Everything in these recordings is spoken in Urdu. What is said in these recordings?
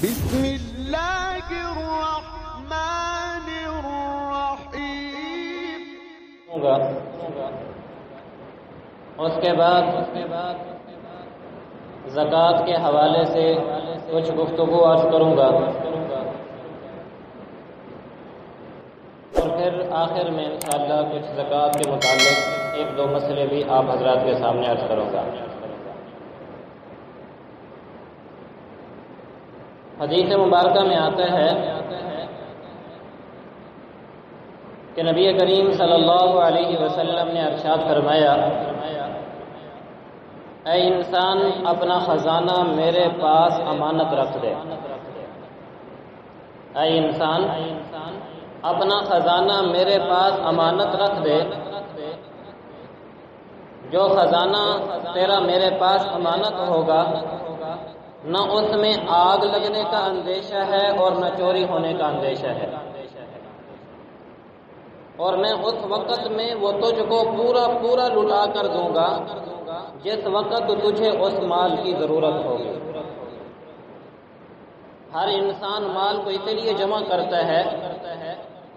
بسم اللہ الرحمن الرحیم. اس کے بعد زکوٰۃ کے حوالے سے کچھ گفتگو عرض کروں گا، اور پھر آخر میں انشاءاللہ کچھ زکوٰۃ کے متعلق ایک دو مسئلے بھی آپ حضرات کے سامنے عرض کروں گا۔ حدیث مبارکہ میں آتا ہے کہ نبی کریم صلی اللہ علیہ وسلم نے ارشاد فرمایا، اے انسان اپنا خزانہ میرے پاس امانت رکھ دے۔ اے انسان اپنا خزانہ میرے پاس امانت رکھ دے۔ جو خزانہ تیرا میرے پاس امانت ہوگا، نہ اس میں آگ لگنے کا اندیشہ ہے اور نہ چوری ہونے کا اندیشہ ہے، اور میں اس وقت میں وہ تجھ کو پورا لٹا کر دوں گا جس وقت تجھے اس مال کی ضرورت ہوگی۔ ہر انسان مال کو اس لیے جمع کرتا ہے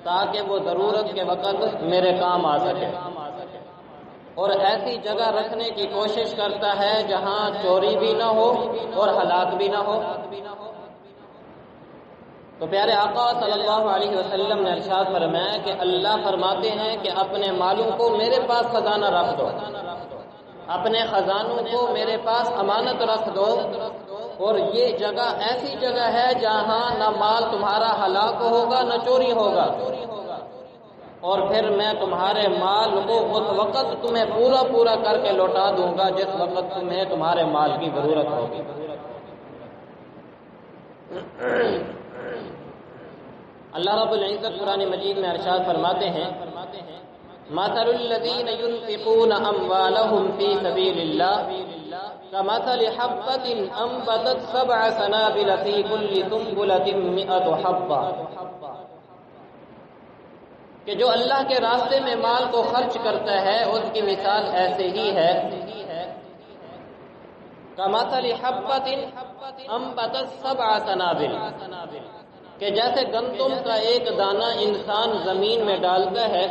تاکہ وہ ضرورت کے وقت میرے کام آ سکے، اور ایسی جگہ رکھنے کی کوشش کرتا ہے جہاں چوری بھی نہ ہو اور ہلاک بھی نہ ہو۔ تو پیارے آقا صلی اللہ علیہ وسلم نے ارشاد فرمایا کہ اللہ فرماتے ہیں کہ اپنے مالوں کو میرے پاس خزانہ رکھ دو، اپنے خزانوں کو میرے پاس امانت رکھ دو، اور یہ جگہ ایسی جگہ ہے جہاں نہ مال تمہارا ہلاک ہوگا نہ چوری ہوگا، اور پھر میں تمہارے مال کو اس وقت تمہیں پورا کر کے لوٹا دوں گا جس وقت تمہیں تمہارے مال کی ضرورت ہوگی۔ اللہ رب العزت قرآن مجید میں ارشاد فرماتے ہیں، مَثَلُ الَّذِينَ يُنْفِقُونَ أَمْوَالَهُمْ فِي سَبِيلِ اللَّهِ كَمَثَلِ حَبَّةٍ أَنبَتَتْ سَبْعَ سَنَابِلَ فِي كُلِّ سُنبُلَةٍ مِّائَةُ حَبَّةٍ، کہ جو اللہ کے راستے میں مال کو خرچ کرتا ہے اس کی مثال ایسے ہی ہے، كَمَثَلِ حَبَّةٍ أَنبَتَتْ سَبْعَ سَنَابِلَ، کہ جیسے گندم کا ایک دانہ انسان زمین میں ڈالتا ہے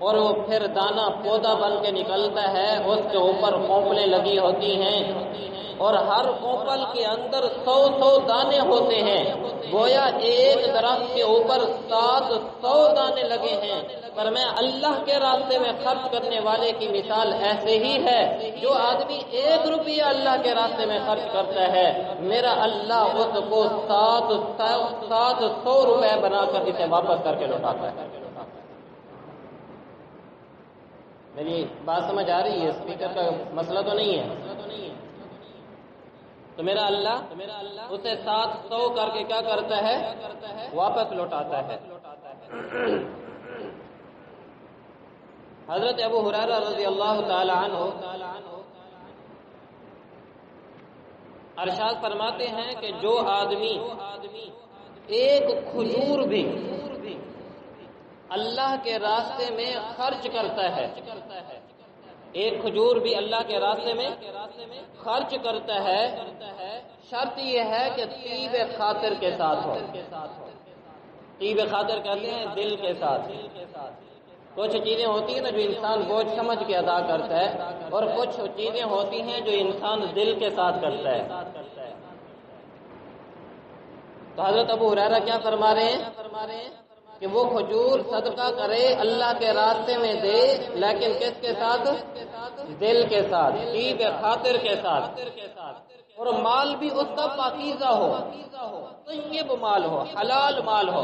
اور وہ پھر دانہ پودا بن کے نکلتا ہے، اس کے اوپر کونپلیں لگی ہوتی ہیں، اور ہر کونپل کے اندر 100 دانے ہوتے ہیں، گویا ایک درخت کے اوپر 700 دانے لگے ہیں۔ پر میں اللہ کے راستے میں خرچ کرنے والے کی مثال ایسے ہی ہے، جو آدمی 1 روپیہ اللہ کے راستے میں خرچ کرتا ہے، میرا اللہ اس کو 700 روپے بنا کر اسے واپس کر کے لوٹاتا ہے۔ میری بات سمجھ آ رہی ہے؟ اسپیکر کا مسئلہ تو نہیں ہے؟ تو میرا اللہ اسے 700 کر کے کیا کرتا ہے؟ واپس لوٹاتا ہے۔ حضرت ابو ہریرہ رضی اللہ تعالی عنہ ارشاد فرماتے ہیں کہ جو آدمی ایک کھجور بھی اللہ کے راستے میں خرچ کرتا ہے، ایک کھجور بھی اللہ کے راستے میں خرچ کرتا ہے، شرط یہ ہے کہ طیب خاطر کے ساتھ ہو۔ طیب خاطر کہتے ہیں دل کے ساتھ۔ کچھ چیزیں ہوتی ہیں نا جو انسان بوجھ سمجھ کے ادا کرتا ہے، اور کچھ چیزیں ہوتی ہیں جو انسان دل کے ساتھ کرتا ہے۔ تو حضرت ابو ہریرہ کیا فرما رہے ہیں کہ وہ کھجور صدقہ کرے، اللہ کے راستے میں دے، لیکن کس کے ساتھ؟ دل کے ساتھ، طیب خاطر کے ساتھ، اور مال بھی اس کا پاکیزہ ہو، طیب مال ہو، حلال مال ہو،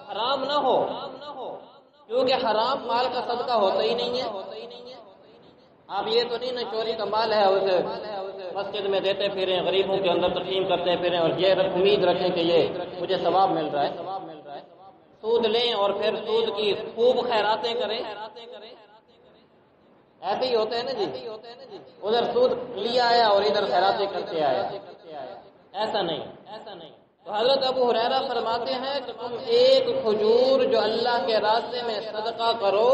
حرام نہ ہو، کیونکہ حرام مال کا صدقہ ہوتا ہی نہیں ہے۔ آپ یہ تو نہیں نا چوری کا مال ہے اسے مسجد میں دیتے پھریں، غریبوں کے اندر تقسیم کرتے پھریں، اور یہ امید رکھیں کہ یہ مجھے ثواب مل رہا ہے۔ سود لیں اور پھر سود کی خوب خیراتیں کریں، ایسے ہی ہوتا ہے نا جی، ادھر سود لیا آیا اور ادھر خیراتیں کرتے آیا، ایسا نہیں۔ تو حضرت ابو ہریرہ فرماتے ہیں کہ تم ایک کھجور جو اللہ کے راستے میں صدقہ کرو،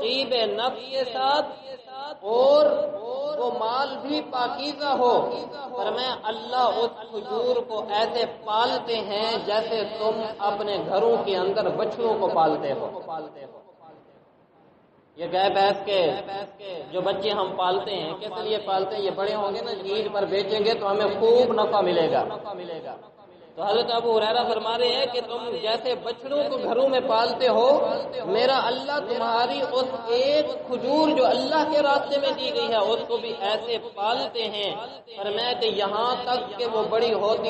طیب نفس کے ساتھ، اور وہ مال بھی پاکیزہ ہو، فرمایا اللہ اس کھجور کو ایسے پالتے ہیں جیسے تم اپنے گھروں کے اندر بچڑوں کو پالتے ہو۔ یہ گائے بھینس کے جو بچے ہم پالتے ہیں کس لیے پالتے ہیں؟ یہ بڑے ہوں گے نا، عید پر بیچیں گے تو ہمیں خوب نفع ملے گا۔ تو حضرت ابو ہریرہ فرما رہے ہیں کہ تم جیسے بچڑوں کو گھروں میں پالتے ہو، میرا اللہ تمہاری اس ایک کھجور جو اللہ کے راستے میں دی گئی ہے اس کو بھی ایسے پالتے ہیں، فرمایا کہ یہاں تک کہ وہ بڑی ہوتی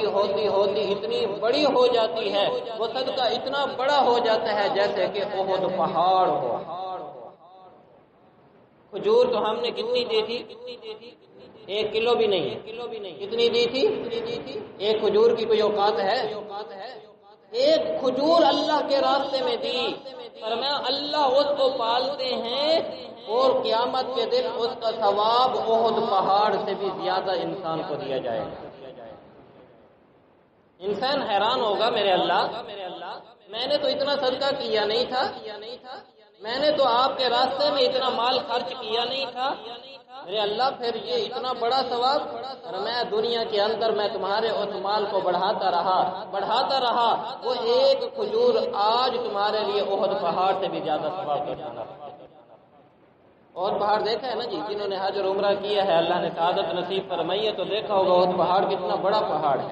اتنی بڑی ہو جاتی ہے، وہ صدقہ اتنا بڑا ہو جاتا ہے جیسے کہ احد پہاڑ ہو۔ کھجور تو ہم نے کتنی دی تھی؟ 1 کلو بھی نہیں، کتنی دی تھی؟ ایک کھجور کی کوئی اوقات ہے؟ ایک کھجور اللہ کے راستے میں دی، فرمایا اللہ اس کو پالتے ہیں اور قیامت کے دن اس کا ثواب احد پہاڑ سے بھی زیادہ انسان کو دیا جائے گا۔ انسان حیران ہوگا، میرے اللہ میں نے تو اتنا صدقہ کیا نہیں تھا، میں نے تو آپ کے راستے میں اتنا مال خرچ کیا نہیں تھا، میرے اللہ پھر یہ اتنا بڑا ثواب؟ فرمایا دنیا کے اندر میں تمہارے اس مال کو بڑھاتا رہا، وہ ایک کھجور آج تمہارے لیے احد پہاڑ سے بھی زیادہ ثواب کر جانا۔ احد پہاڑ دیکھا ہے نا جی، جنہوں نے حج اور عمرہ کیا ہے اللہ نے سعادت نصیب فرمائی ہے تو دیکھا ہوگا احد پہاڑ کتنا بڑا پہاڑ ہے۔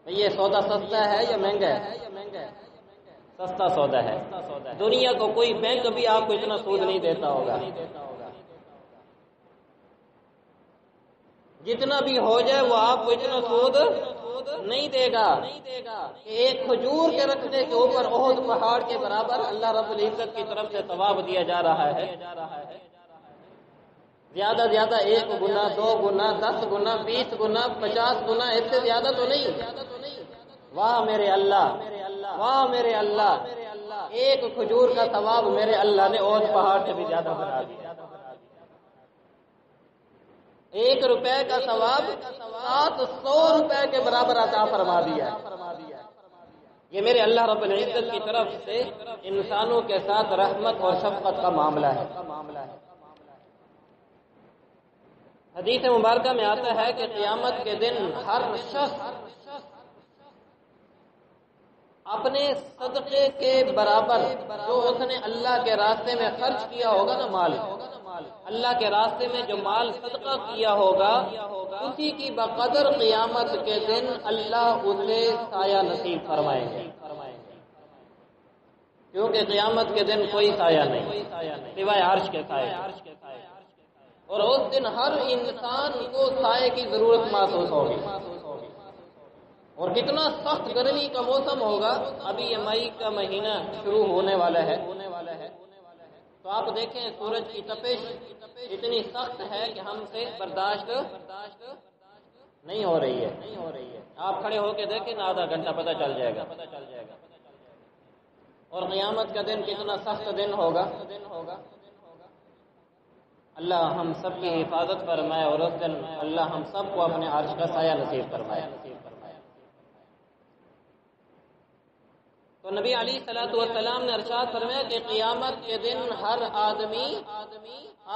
یہ سودا سستا ہے یا مہنگا ہے؟ سستا سودا ہے۔ دنیا کو کوئی بینک بھی آپ کو اتنا سود نہیں دیتا ہوگا، جتنا بھی ہو جائے وہ آپ کو اتنا سود نہیں دے گا کہ ایک کھجور کے رکھنے کے اوپر احد پہاڑ کے برابر اللہ رب العزت کی طرف سے ثواب دیا جا رہا ہے۔ زیادہ 1 گنا، 2 گنا، 10 گنا، 20 گنا، 50 گنا، اس سے زیادہ تو نہیں۔ واہ میرے اللہ، واہ میرے اللہ، ایک کھجور کا ثواب میرے اللہ نے احد پہاڑ سے بھی زیادہ بنا دیا۔ 1 روپے کا ثواب 700 روپے کے برابر عطا فرما دیا۔ یہ میرے اللہ رب العزت کی طرف سے انسانوں کے ساتھ رحمت اور شفقت کا معاملہ ہے۔ حدیث مبارکہ میں آتا ہے کہ قیامت کے دن ہر شخص اپنے صدقے کے برابر جو اس نے اللہ کے راستے میں خرچ کیا ہوگا نا مال، اللہ کے راستے میں جو مال صدقہ کیا ہوگا اسی کی بقدر قیامت کے دن اللہ اسے سایہ نصیب فرمائیں گے، کیونکہ قیامت کے دن کوئی سایہ نہیں سوائے عرش کے سائے، اور اس دن ہر انسان کو سائے کی ضرورت محسوس ہوگی۔ اور کتنا سخت گرمی کا موسم ہوگا، ابھی یہ مئی کا مہینہ شروع ہونے والا ہے، تو آپ دیکھیں سورج کی تپش اتنی سخت ہے کہ ہم سے برداشت نہیں ہو رہی ہے۔ آپ کھڑے ہو کے دیکھیں نا، آدھا گھنٹہ پتہ چل جائے گا۔ اور قیامت کا دن کتنا سخت دن ہوگا۔ اللہ ہم سب کی حفاظت فرمائے اور اس دن اللہ ہم سب کو اپنے عرش کا سایہ نصیب فرمائے۔ تو نبی علیہ الصلوۃ والسلام نے ارشاد فرمایا کہ قیامت کے دن ہر آدمی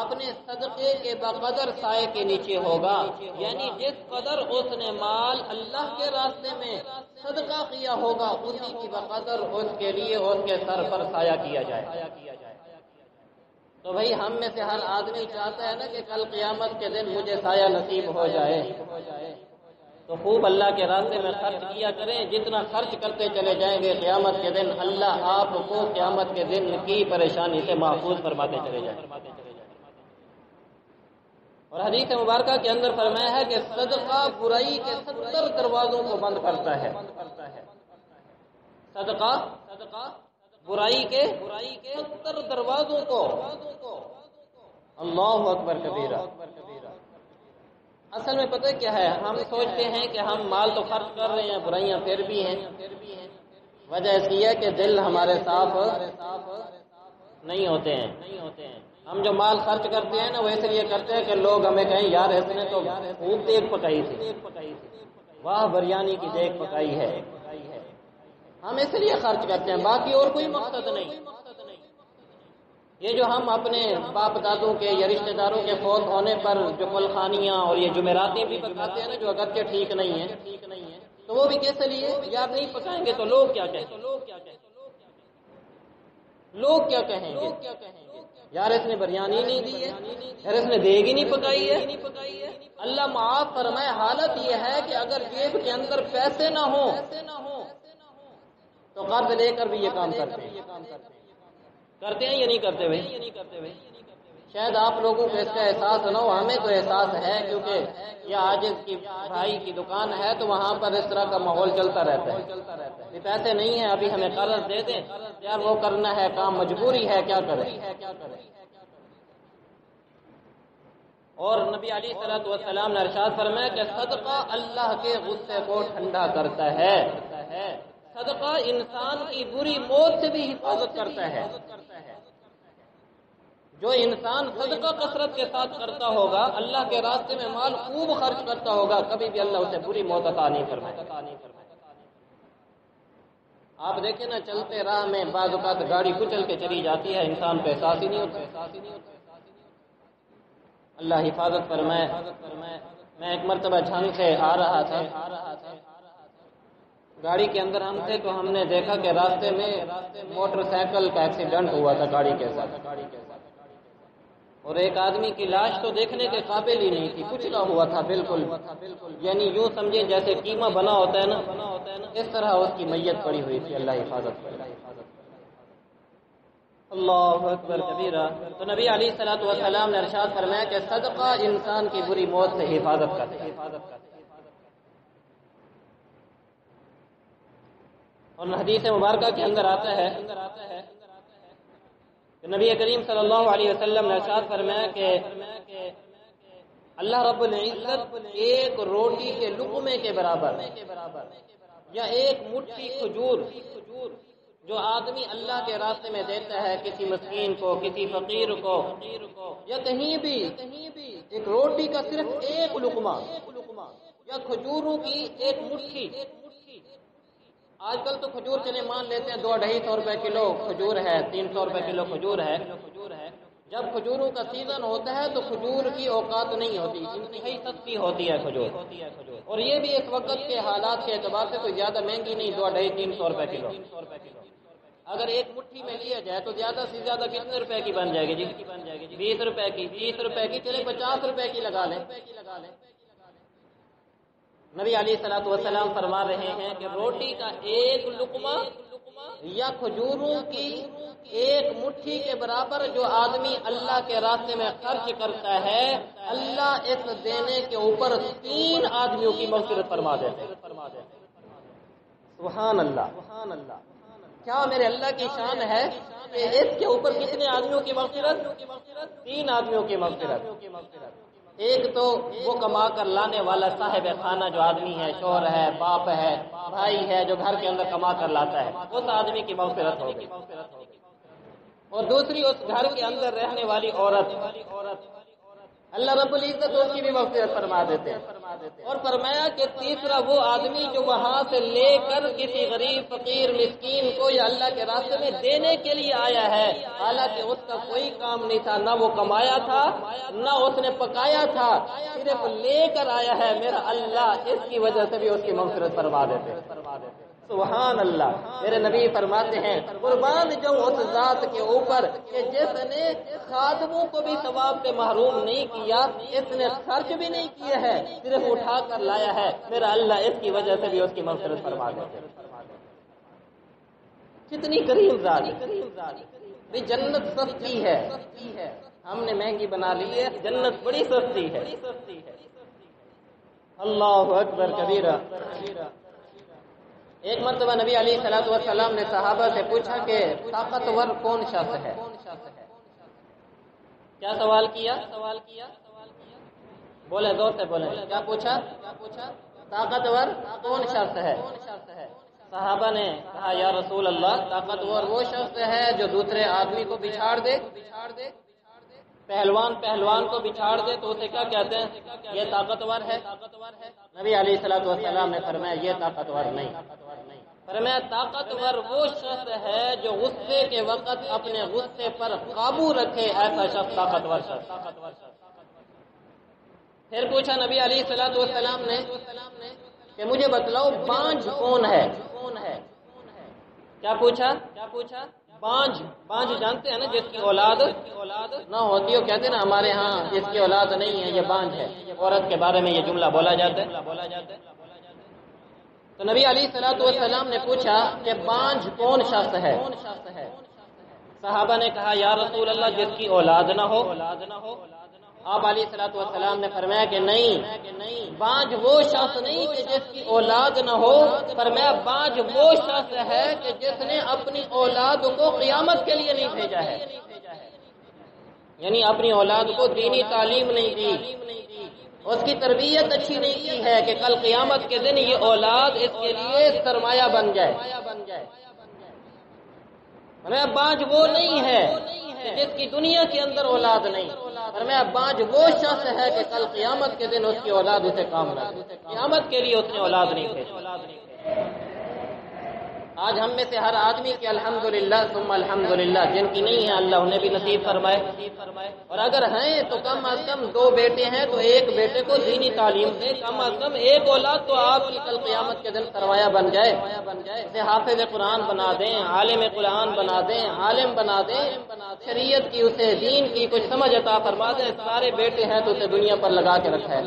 اپنے صدقے کے بقدر سائے کے نیچے ہوگا، یعنی جس قدر اس نے مال اللہ کے راستے میں صدقہ کیا ہوگا اسی کی بقدر اس کے لیے اس کے سر پر سایہ کیا جائے۔ تو بھائی ہم میں سے ہر آدمی چاہتا ہے نا کہ کل قیامت کے دن مجھے سایہ نصیب ہو جائے، تو خوب اللہ کے راستے میں خرچ کیا کریں، جتنا خرچ کرتے چلے جائیں گے قیامت کے دن اللہ آپ کو قیامت کے دن کی پریشانی سے محفوظ فرماتے چلے جائیں۔ اور حدیث مبارکہ کے اندر فرمایا ہے کہ صدقہ برائی کے 70 دروازوں کو بند کرتا ہے۔ صدقہ برائی کے 70 دروازوں کو، اللہ اکبر کبیرہ۔ اصل میں پتہ کیا ہے، ہم سوچتے ہیں کہ ہم مال تو خرچ کر رہے ہیں، برائیاں پھر بھی ہیں۔ وجہ اس کی ہے کہ دل ہمارے صاف نہیں ہوتے ہیں۔ ہم جو مال خرچ کرتے ہیں نا وہ اس لیے کرتے ہیں کہ لوگ ہمیں کہیں یار اس نے تو خوب دیگ پکائی تھی، واہ بریانی کی دیگ پکائی ہے، ہم اس لیے خرچ کرتے ہیں، باقی اور کوئی مقصد نہیں۔ یہ جو ہم اپنے باپ دادوں کے یا رشتہ داروں کے فوت ہونے پر جو کلخانیاں اور یہ جمعراتیں بھی پکاتے ہیں نا، جو اگرچہ ٹھیک نہیں ہیں، تو وہ بھی کیسے لیے؟ یار نہیں پکائیں گے تو لوگ کیا کہیں گے؟ لوگ کیا کہیں گے؟ یار اس نے بریانی نہیں دی ہے، یار اس نے دیگ ہی نہیں پکائی ہے۔ اللہ معاف فرمائے، حالت یہ ہے کہ اگر جیب کے اندر پیسے نہ ہوں تو قرض لے کر بھی یہ کام کرتے ہیں یا نہیں کرتے بھائی؟ شاید آپ لوگوں کو اس کا احساس نہ ہو، ہمیں تو احساس ہے، کیونکہ یہ آج کی بھائی کی دکان ہے تو وہاں پر اس طرح کا ماحول چلتا رہتا ہے۔ پیسے نہیں ہیں، ابھی ہمیں قرض دے دیں، یار وہ کرنا ہے کام، مجبوری ہے، کیا کریں۔ اور نبی علیہ الصلوۃ والسلام نے ارشاد فرمایا کہ صدقہ اللہ کے غصے کو ٹھنڈا کرتا ہے، صدقہ انسان کی بری موت سے بھی حفاظت کرتا ہے۔ جو انسان صدقہ کثرت کے ساتھ کرتا ہوگا، اللہ کے راستے میں مال خوب خرچ کرتا ہوگا، کبھی بھی اللہ اسے بری موت عطا نہیں فرمائے۔ آپ دیکھیں نا، چلتے راہ میں بعض اوقات گاڑی کچل کے چلی جاتی ہے، انسان کو احساس ہی نہیں ہوتا۔ اللہ حفاظت فرمائے۔ میں ایک مرتبہ جھنگ سے آ رہا تھا، گاڑی کے اندر ہم تھے تو ہم نے دیکھا کہ راستے میں موٹر سائیکل کا ایکسیڈنٹ ہوا تھا گاڑی کے ساتھ، اور ایک آدمی کی لاش تو دیکھنے کے قابل ہی نہیں تھی، کچلا ہوا تھا بالکل، یعنی یوں سمجھیں جیسے قیمہ بنا ہوتا ہے نا، اس طرح اس کی میت پڑی ہوئی تھی۔ اللہ حفاظت کرے۔ اللہ اکبر کبیرہ۔ تو نبی علیہ الصلوۃ والسلام نے ارشاد فرمایا کہ صدقہ انسان کی بری موت سے حفاظت کرتا ہے۔ اور حدیث مبارکہ کے اندر آتا ہے کہ نبی کریم صلی اللہ علیہ وسلم نے ارشاد فرمایا کہ اللہ رب العزت ایک روٹی کے لقمے کے برابر یا ایک مٹھی کھجور جو آدمی اللہ کے راستے میں دیتا ہے کسی مسکین کو، کسی فقیر کو، یا کہیں بھی ایک روٹی کا صرف ایک لقمہ یا کھجوروں کی ایک مٹھی۔ آج کل تو کھجور چلے مان لیتے ہیں 200-250 روپے کلو کھجور ہے، 300 روپے کلو کھجور ہے۔ جب کھجوروں کا سیزن ہوتا ہے تو کھجور کی اوقات نہیں ہوتی، انتہائی سستی ہوتی ہے کھجور، اور یہ بھی اس وقت کے حالات کے اعتبار سے کوئی زیادہ مہنگی نہیں، 200-300 روپے کلو۔ اگر ایک مٹھی میں لیا جائے تو زیادہ سے زیادہ کتنے روپے کی بن جائے گی جی؟ 20 روپے کی، 30 روپے کی، چلے 50 روپے کی لگا لیں۔ نبی علیہ الصلوۃ والسلام فرما رہے ہیں کہ روٹی کا ایک لقمہ یا کھجوروں کی ایک مٹھی کے برابر جو آدمی اللہ کے راستے میں خرچ کرتا ہے، اللہ اس دینے کے اوپر 3 آدمیوں کی مغفرت فرما دیتے ہیں۔ سبحان اللہ، کیا میرے اللہ کی شان ہے کہ اس کے اوپر کتنے آدمیوں کی مغفرت؟ 3 آدمیوں کی مغفرت۔ ایک تو وہ کما کر لانے والا صاحب خانہ جو آدمی ہے، شوہر ہے، باپ ہے، بھائی ہے، جو گھر کے اندر کما کر لاتا ہے، اس آدمی کی مغفرت ہوگی۔ اور دوسری اس گھر کے اندر رہنے والی عورت، اللہ رب العزت اس کی بھی مغفرت فرما دیتے ہیں۔ اور فرمایا کہ تیسرا وہ آدمی جو وہاں سے لے کر کسی غریب فقیر مسکین کو یا اللہ کے راستے میں دینے کے لیے آیا ہے، حالانکہ اس کا کوئی کام نہیں تھا، نہ وہ کمایا تھا نہ اس نے پکایا تھا، صرف لے کر آیا ہے، میرا اللہ اس کی وجہ سے بھی اس کی مغفرت فرما دیتے ہیں۔ سبحان اللہ۔ میرے نبی فرماتے ہیں قربان جو اس ذات کے اوپر کہ جس نے خادموں کو بھی ثواب سے محروم نہیں کیا، اس نے خرچ بھی نہیں کیا ہے، صرف اٹھا کر لایا ہے، میرا اللہ اس کی وجہ سے بھی اس کی مغفرت فرما دیتے ہیں۔ کتنی کریم ذات بھی، جنت سستی ہے، ہم نے مہنگی بنا لی ہے، جنت بڑی سستی ہے۔ اللہ اکبر کبیرہ۔ ایک مرتبہ نبی علیہ الصلوۃ والسلام نے صحابہ سے پوچھا کہ طاقتور کون شخص ہے؟ کیا سوال کیا؟ بولے زور سے بولے، کیا پوچھا؟ طاقتور کون شخص ہے؟ صحابہ نے کہا یا رسول اللہ، طاقتور وہ شخص ہے جو دوسرے آدمی کو بچھاڑ دے، پہلوان کو بچھاڑ دے تو اسے کیا کہتے ہیں؟ یہ طاقتور ہے۔ نبی علیہ الصلوۃ والسلام نے فرمایا یہ طاقتور نہیں، فرمایا طاقتور وہ شخص ہے جو غصے کے وقت اپنے غصے پر قابو رکھے، ایسا شخص طاقتور شخص۔ پھر پوچھا نبی علیہ الصلوۃ والسلام نے کہ مجھے بتلاؤ بانجھ کون ہے؟ کیا پوچھا؟ بانجھ جانتے ہیں نا، جس کی اولاد نہ ہوتی ہو، کہتے ہیں نا ہمارے ہاں جس کی اولاد نہیں ہے یہ بانجھ ہے، عورت کے بارے میں یہ جملہ بولا جاتا ہے۔ تو نبی علیہ الصلوۃ والسلام نے پوچھا کہ بانجھ کون شخص ہے؟ صحابہ نے کہا یا رسول اللہ جس کی اولاد نہ ہو۔ آپ علیہ الصلوۃ والسلام نے فرمایا کہ نہیں، بانجھ وہ شخص نہیں کہ جس کی اولاد نہ ہو، فرمایا بانجھ وہ شخص ہے کہ جس نے اپنی اولاد کو قیامت کے لیے نہیں بھیجا ہے، یعنی اپنی اولاد کو دینی تعلیم نہیں دی، اس کی تربیت اچھی نہیں کی ہے کہ کل قیامت کے دن یہ اولاد اس کے لیے سرمایہ بن جائے۔ بانجھ وہ نہیں ہے کہ جس کی دنیا کے اندر اولاد نہیں، فرمایا بانجھ وہ شخص ہے کہ کل قیامت کے دن اس کی اولاد اسے کام نہ دے، قیامت کے لیے اس نے اولاد نہیں بھیجی۔ آج ہم میں سے ہر آدمی کی الحمدللہ ثم الحمدللہ، جن کی نہیں ہے اللہ انہیں بھی نصیب فرمائے، اور اگر ہیں تو کم از کم 2 بیٹے ہیں تو ایک بیٹے کو دینی تعلیم دیں، کم از کم ایک اولاد تو آپ کی کل قیامت کے دن سرمایہ بن جائے، اسے حافظ قرآن بنا دیں، عالم قرآن بنا دیں، عالم بنا دیں، شریعت کی اسے دین کی کچھ سمجھ عطا فرما دیں۔ سارے بیٹے ہیں تو اسے دنیا پر لگا کے رکھا ہے۔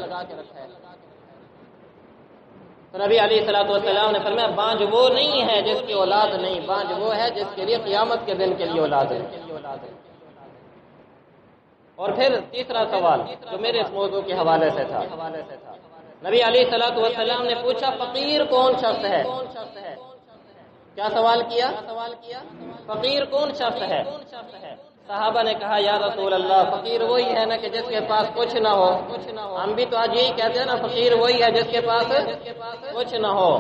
تو نبی علیہ الصلوۃ والسلام نے فرمایا بانجھ وہ نہیں ہے جس کی اولاد نہیں، بانجھ وہ ہے جس کے لیے قیامت کے دن کے لیے اولاد ہے۔ اور پھر تیسرا سوال جو میرے اس موضوع کے حوالے سے تھا، نبی علیہ الصلوۃ والسلام نے پوچھا فقیر کون شخص ہے؟ کیا سوال کیا؟ فقیر کون شخص ہے؟ صحابہ نے کہا یا رسول اللہ فقیر وہی ہے نا کہ جس کے پاس کچھ نہ ہو۔ ہم بھی تو آج یہی کہتے ہیں نا، فقیر وہی ہے جس کے پاس کچھ نہ ہو۔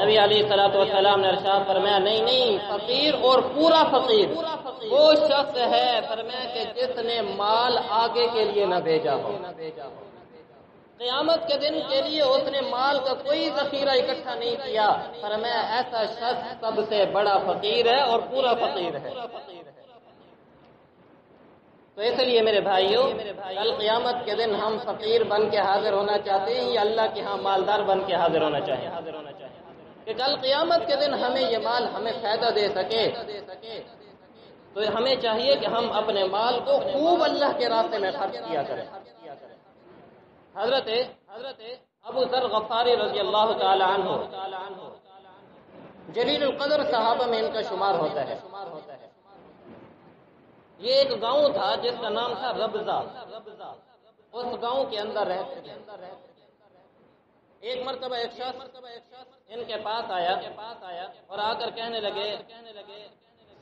نبی علیہ الصلوۃ والسلام نے ارشاد فرمایا نہیں، فقیر اور پورا فقیر وہ شخص ہے فرمایا کہ جس نے مال آگے کے لیے نہ بھیجا ہو، قیامت کے دن کے لیے اس نے مال کا کوئی ذخیرہ اکٹھا نہیں کیا، فرمایا ایسا شخص سب سے بڑا فقیر ہے اور پورا فقیر ہے۔ تو اس لیے میرے بھائیوں، کل قیامت کے دن ہم فقیر بن کے حاضر ہونا چاہتے ہیں یا اللہ کے ہاں مالدار بن کے حاضر ہونا چاہیے کہ کل قیامت کے دن ہمیں یہ مال ہمیں فائدہ دے سکے؟ تو ہمیں چاہیے کہ ہم اپنے مال کو خوب اللہ کے راستے میں خرچ کیا کریں۔ حضرت ابو ذر غفاری رضی اللہ تعالی عنہ جلیل القدر صحابہ میں ان کا شمار ہوتا ہے۔ یہ ایک گاؤں تھا جس کا نام تھا ربضہ، اس گاؤں کے اندر رہتے تھے۔ ایک مرتبہ ایک شخص ان کے پاس آیا اور آ کر کہنے لگے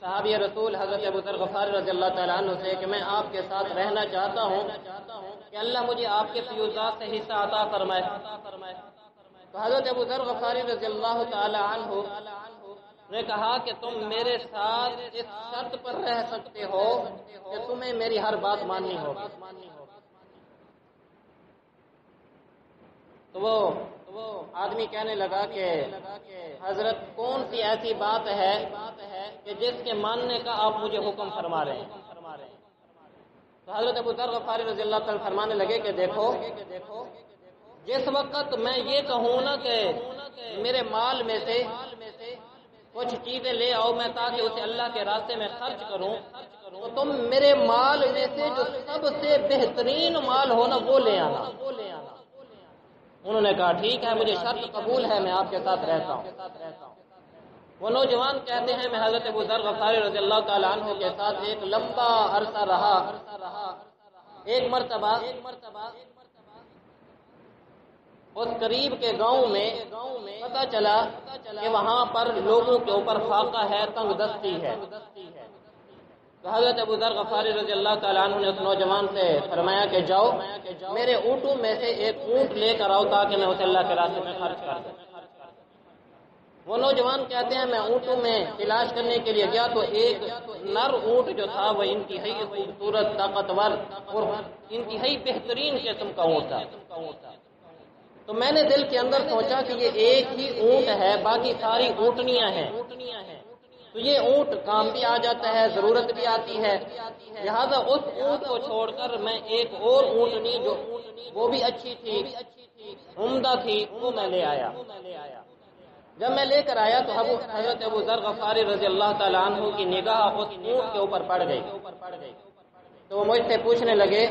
صحابی رسول حضرت ابو ذر غفاری رضی اللہ تعالیٰ عنہ سے کہ میں آپ کے ساتھ رہنا چاہتا ہوں کہ اللہ مجھے آپ کے فیوزات سے حصہ عطا فرمائے۔ تو حضرت ابو ذر غفاری رضی اللہ تعالیٰ عنہ نے کہا کہ تم میرے ساتھ اس شرط پر رہ سکتے ہو کہ تمہیں میری ہر بات ماننی ہوگی۔ تو وہ آدمی کہنے لگا کہ حضرت کون سی ایسی بات ہے کہ جس کے ماننے کا آپ مجھے حکم فرما رہے ہیں؟ تو حضرت ابو ذر غفاری رضی اللہ تعالیٰ فرمانے لگے کہ دیکھو جس وقت میں یہ کہوں نا کہ میرے مال میں سے کچھ چیزیں لے آؤ میں تاکہ اسے اللہ کے راستے میں خرچ کروں، تو تم میرے مال میں سے جو سب سے بہترین مال ہونا وہ لے آنا۔ انہوں نے کہا ٹھیک ہے، مجھے شرط قبول ہے، میں آپ کے ساتھ رہتا ہوں۔ وہ نوجوان کہتے ہیں میں حضرت ابو ذر غفاری رضی اللہ تعالیٰ عنہ کے ساتھ ایک لمبا عرصہ رہا۔ ایک مرتبہ اس قریب کے گاؤں میں پتہ چلا کہ وہاں پر لوگوں کے اوپر فاقہ ہے، تنگ دستی ہے۔ تو حضرت ابو ذر غفاری رضی اللہ تعالیٰ عنہ نے اس نوجوان سے فرمایا کہ جاؤ میرے اونٹوں میں سے ایک اونٹ لے کر آؤ تاکہ میں اسے اللہ کے راستے میں خرچ کر دوں۔ وہ نوجوان کہتے ہیں میں اونٹوں میں تلاش کرنے کے لیے گیا تو ایک نر اونٹ جو تھا وہ انتہائی خوبصورت، طاقتور اور انتہائی بہترین قسم کا اونٹ تھا۔ تو میں نے دل کے اندر سوچا کہ یہ ایک ہی اونٹ ہے، باقی ساری اونٹنیاں ہیں، تو یہ اونٹ کام بھی آ جاتا ہے، ضرورت بھی آتی ہے، لہذا اس اونٹ کو چھوڑ کر میں ایک اور اونٹنی جو وہ بھی اچھی تھی، عمدہ تھی، وہ میں لے آیا۔ جب میں لے کر آیا تو حضرت ابو ذر غفاری رضی اللہ تعالیٰ عنہ کی نگاہ اس اونٹ کے اوپر پڑ گئی، تو وہ مجھ سے پوچھنے لگے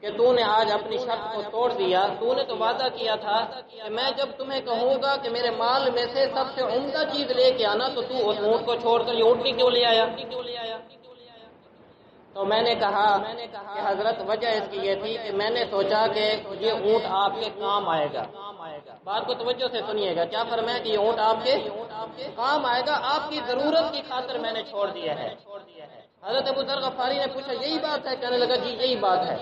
کہ تو نے آج اپنی شرط کو توڑ دیا، تو نے تو وعدہ کیا تھا کہ میں جب تمہیں کہوں گا کہ میرے مال میں سے سب سے عمدہ چیز لے کے آنا تو اس اونٹ کو چھوڑ کر یہ اونٹنی کیوں لے آیا؟ تو میں نے کہا کہ حضرت وجہ اس کی یہ تھی کہ میں نے سوچا کہ یہ اونٹ آپ کے کام آئے گا۔ بات کو توجہ سے سنیے گا، کیا فرمایا کہ یہ اونٹ آپ کے کام آئے گا، آپ کی ضرورت کی خاطر میں نے چھوڑ دیا ہے۔ حضرت ابو ذر غفاری نے پوچھا یہی بات ہے؟ کہنے لگا جی یہی بات ہے۔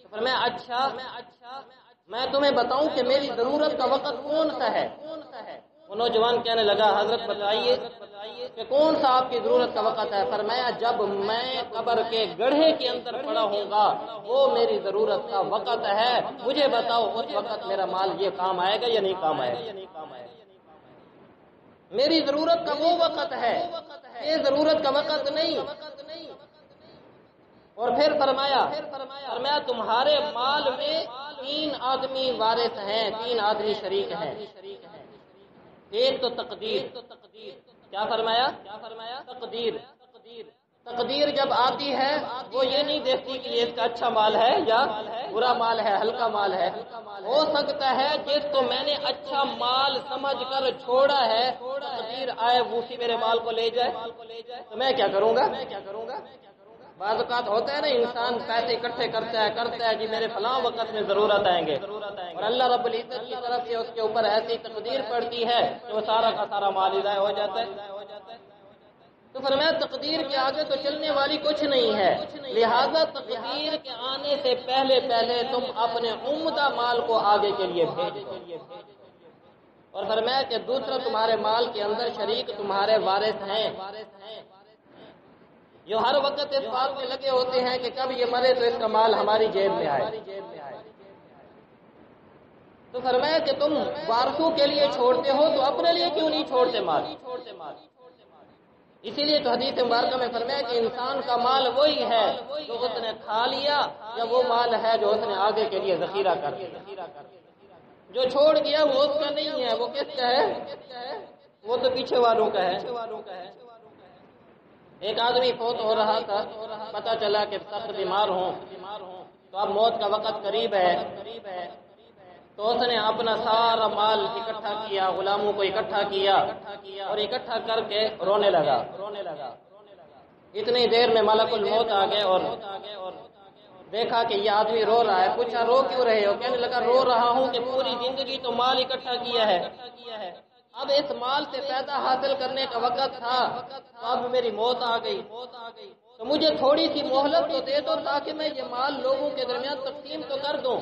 تو فرمایا اچھا میں تمہیں بتاؤں کہ میری ضرورت کا وقت کون سا ہے؟ وہ نوجوان کہنے لگا حضرت بتائیے کہ کون سا آپ کی ضرورت کا وقت ہے؟ فرمایا جب میں قبر کے گڑھے کے اندر پڑا ہوں گا وہ میری ضرورت کا وقت ہے، مجھے بتاؤ اس وقت میرا مال یہ کام آئے گا یا نہیں کام آئے گا؟ میری ضرورت کا وہ وقت ہے، یہ ضرورت کا وقت نہیں۔ اور پھر فرمایا تمہارے مال میں 3 آدمی وارث ہیں، 3 آدمی شریک ہیں۔ ایک تو تقدیر، کیا فرمایا؟ تقدیر جب آتی ہے وہ یہ نہیں دیکھتی کہ یہ اس کا اچھا مال ہے یا برا مال ہے، ہلکا مال ہے۔ ہو سکتا ہے جس کو میں نے اچھا مال سمجھ کر چھوڑا ہے تقدیر آئے وہ اسی میرے مال کو لے جائے، تو میں کیا کروں گا؟ بعض اوقات ہوتا ہے نا انسان پیسے اکٹھے کرتا ہے جی میرے فلاں وقت میں ضرورت آئیں گے، اور اللہ رب العزت کی طرف سے اس کے اوپر ایسی تقدیر پڑتی ہے کہ وہ سارا کا سارا مال ضائع ہو جاتا ہے۔ تو فرمایا تقدیر کے آگے تو چلنے والی کچھ نہیں ہے، لہذا تقدیر کے آنے سے پہلے تم اپنے عمدہ مال کو آگے کے لیے بھیج دو۔ اور فرمایا کہ دوسرا تمہارے مال کے اندر شریک تمہارے وارث ہیں جو ہر وقت اس بات میں لگے ہوتے ہیں کہ کب یہ مرے تو اس کا مال ہماری جیب میں آئے۔ تو فرمایا کہ تم وارثوں کے لیے چھوڑتے ہو تو اپنے لیے کیوں نہیں چھوڑتے مال؟ اسی لیے تو حدیث مبارکہ میں فرمایا کہ انسان کا مال وہی ہے جو اس نے کھا لیا یا وہ مال ہے جو اس نے آگے کے لیے ذخیرہ کر دیا۔ جو چھوڑ گیا وہ اس کا نہیں ہے، وہ کس کا ہے؟ وہ تو پیچھے والوں کا ہے۔ ایک آدمی فوت ہو رہا تھا، پتہ چلا کہ سخت بیمار ہوں تو اب موت کا وقت قریب ہے، تو اس نے اپنا سارا مال اکٹھا کیا، غلاموں کو اکٹھا کیا اور اکٹھا کر کے رونے لگا۔ اتنی دیر میں ملک الموت آ گئے اور دیکھا کہ یہ آدمی رو رہا ہے، پوچھا رو کیوں رہے ہو؟ کہنے لگا رو رہا ہوں کہ پوری زندگی تو مال اکٹھا کیا ہے، اب اس مال سے فائدہ حاصل کرنے کا وقت تھا، اب میری موت آ گئی، تو مجھے تھوڑی سی مہلت تو دے دو تاکہ میں یہ مال لوگوں کے درمیان تقسیم تو کر دوں۔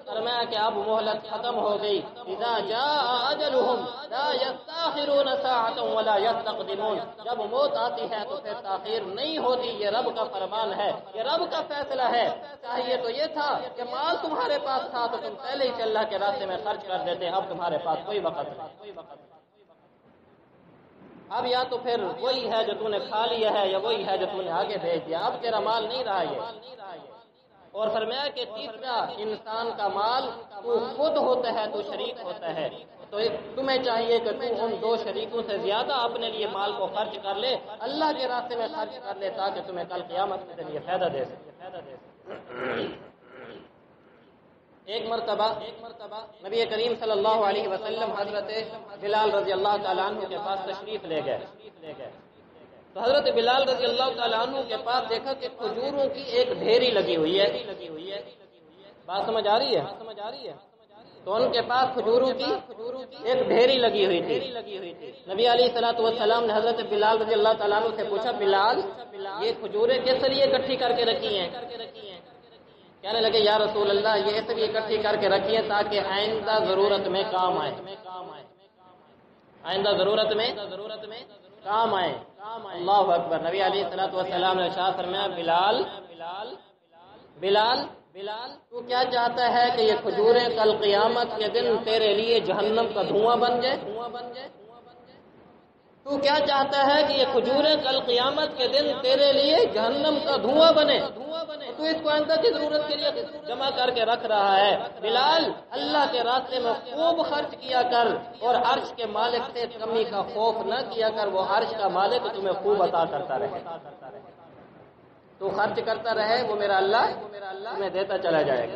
فرمایا کہ اب مہلت ختم ہو گئی، اذا جاء اجلهم لا يستاخرون ساعة ولا يستقدمون، جب موت آتی ہے تو پھر تاخیر نہیں ہوتی، یہ رب کا فرمان ہے، یہ رب کا فیصلہ ہے۔ چاہیے تو یہ تھا کہ مال تمہارے پاس تھا تو تم پہلے ہی اللہ کے راستے میں خرچ کر دیتے، اب تمہارے پاس کوئی وقت نہیں، اب یا تو پھر وہی ہے جو تم نے کھا لیا ہے یا وہی ہے جو تم نے آگے بھیج دیا، اب تیرا مال نہیں رہا یہ۔ اور فرمایا کہ تیسرا انسان کا مال تو خود ہوتا ہے، تو شریک ہوتا ہے، تو تمہیں چاہیے کہ تم ان 2 شریکوں سے زیادہ اپنے لیے مال کو خرچ کر لے، اللہ کے راستے میں خرچ کر لے تاکہ تمہیں کل قیامت کے دن یہ فائدہ دے سکے۔ ایک مرتبہ نبی کریم صلی اللہ علیہ وسلم حضرت بلال رضی اللہ تعالیٰ عنہ کے پاس تشریف لے گئے، تو حضرت بلال رضی اللہ تعالیٰ عنہ کے پاس دیکھا کہ کھجوروں کی ایک ڈھیری لگی ہوئی ہے۔ بات سمجھ آ رہی ہے؟ تو ان کے پاس کھجوروں کی ایک ڈھیری لگی ہوئی تھی۔ نبی علیہ الصلوۃ والسلام نے حضرت بلال رضی اللہ تعالیٰ عنہ سے پوچھا بلال یہ کھجوریں کس لیے اکٹھی کر کے رکھی ہیں؟ کہنے لگے یا رسول اللہ یہ اس لیے اکٹھی کر کے رکھی ہیں تاکہ آئندہ ضرورت میں کام آئے، آئندہ ضرورت میں کام آئے۔ اللہ اکبر۔ نبی علیہ الصلوۃ والسلام نے ارشاد فرمایا بلال بلال تو کیا چاہتا ہے کہ یہ کھجوریں کل قیامت کے دن تیرے لیے جہنم کا دھواں بن جائے؟ تو کیا چاہتا ہے کہ یہ کھجوریں کل قیامت کے دن تیرے لیے جہنم کا دھواں بنے؟ تو اس کو اندر کی ضرورت کے لیے جمع کر کے رکھ رہا ہے۔ بلال اللہ کے راستے میں خوب خرچ کیا کر اور عرش کے مالک سے کمی کا خوف نہ کیا کر، وہ عرش کا مالک تمہیں خوب عطا کرتا رہے۔ تو خرچ کرتا رہے، وہ میرا اللہ تمہیں دیتا چلا جائے گا۔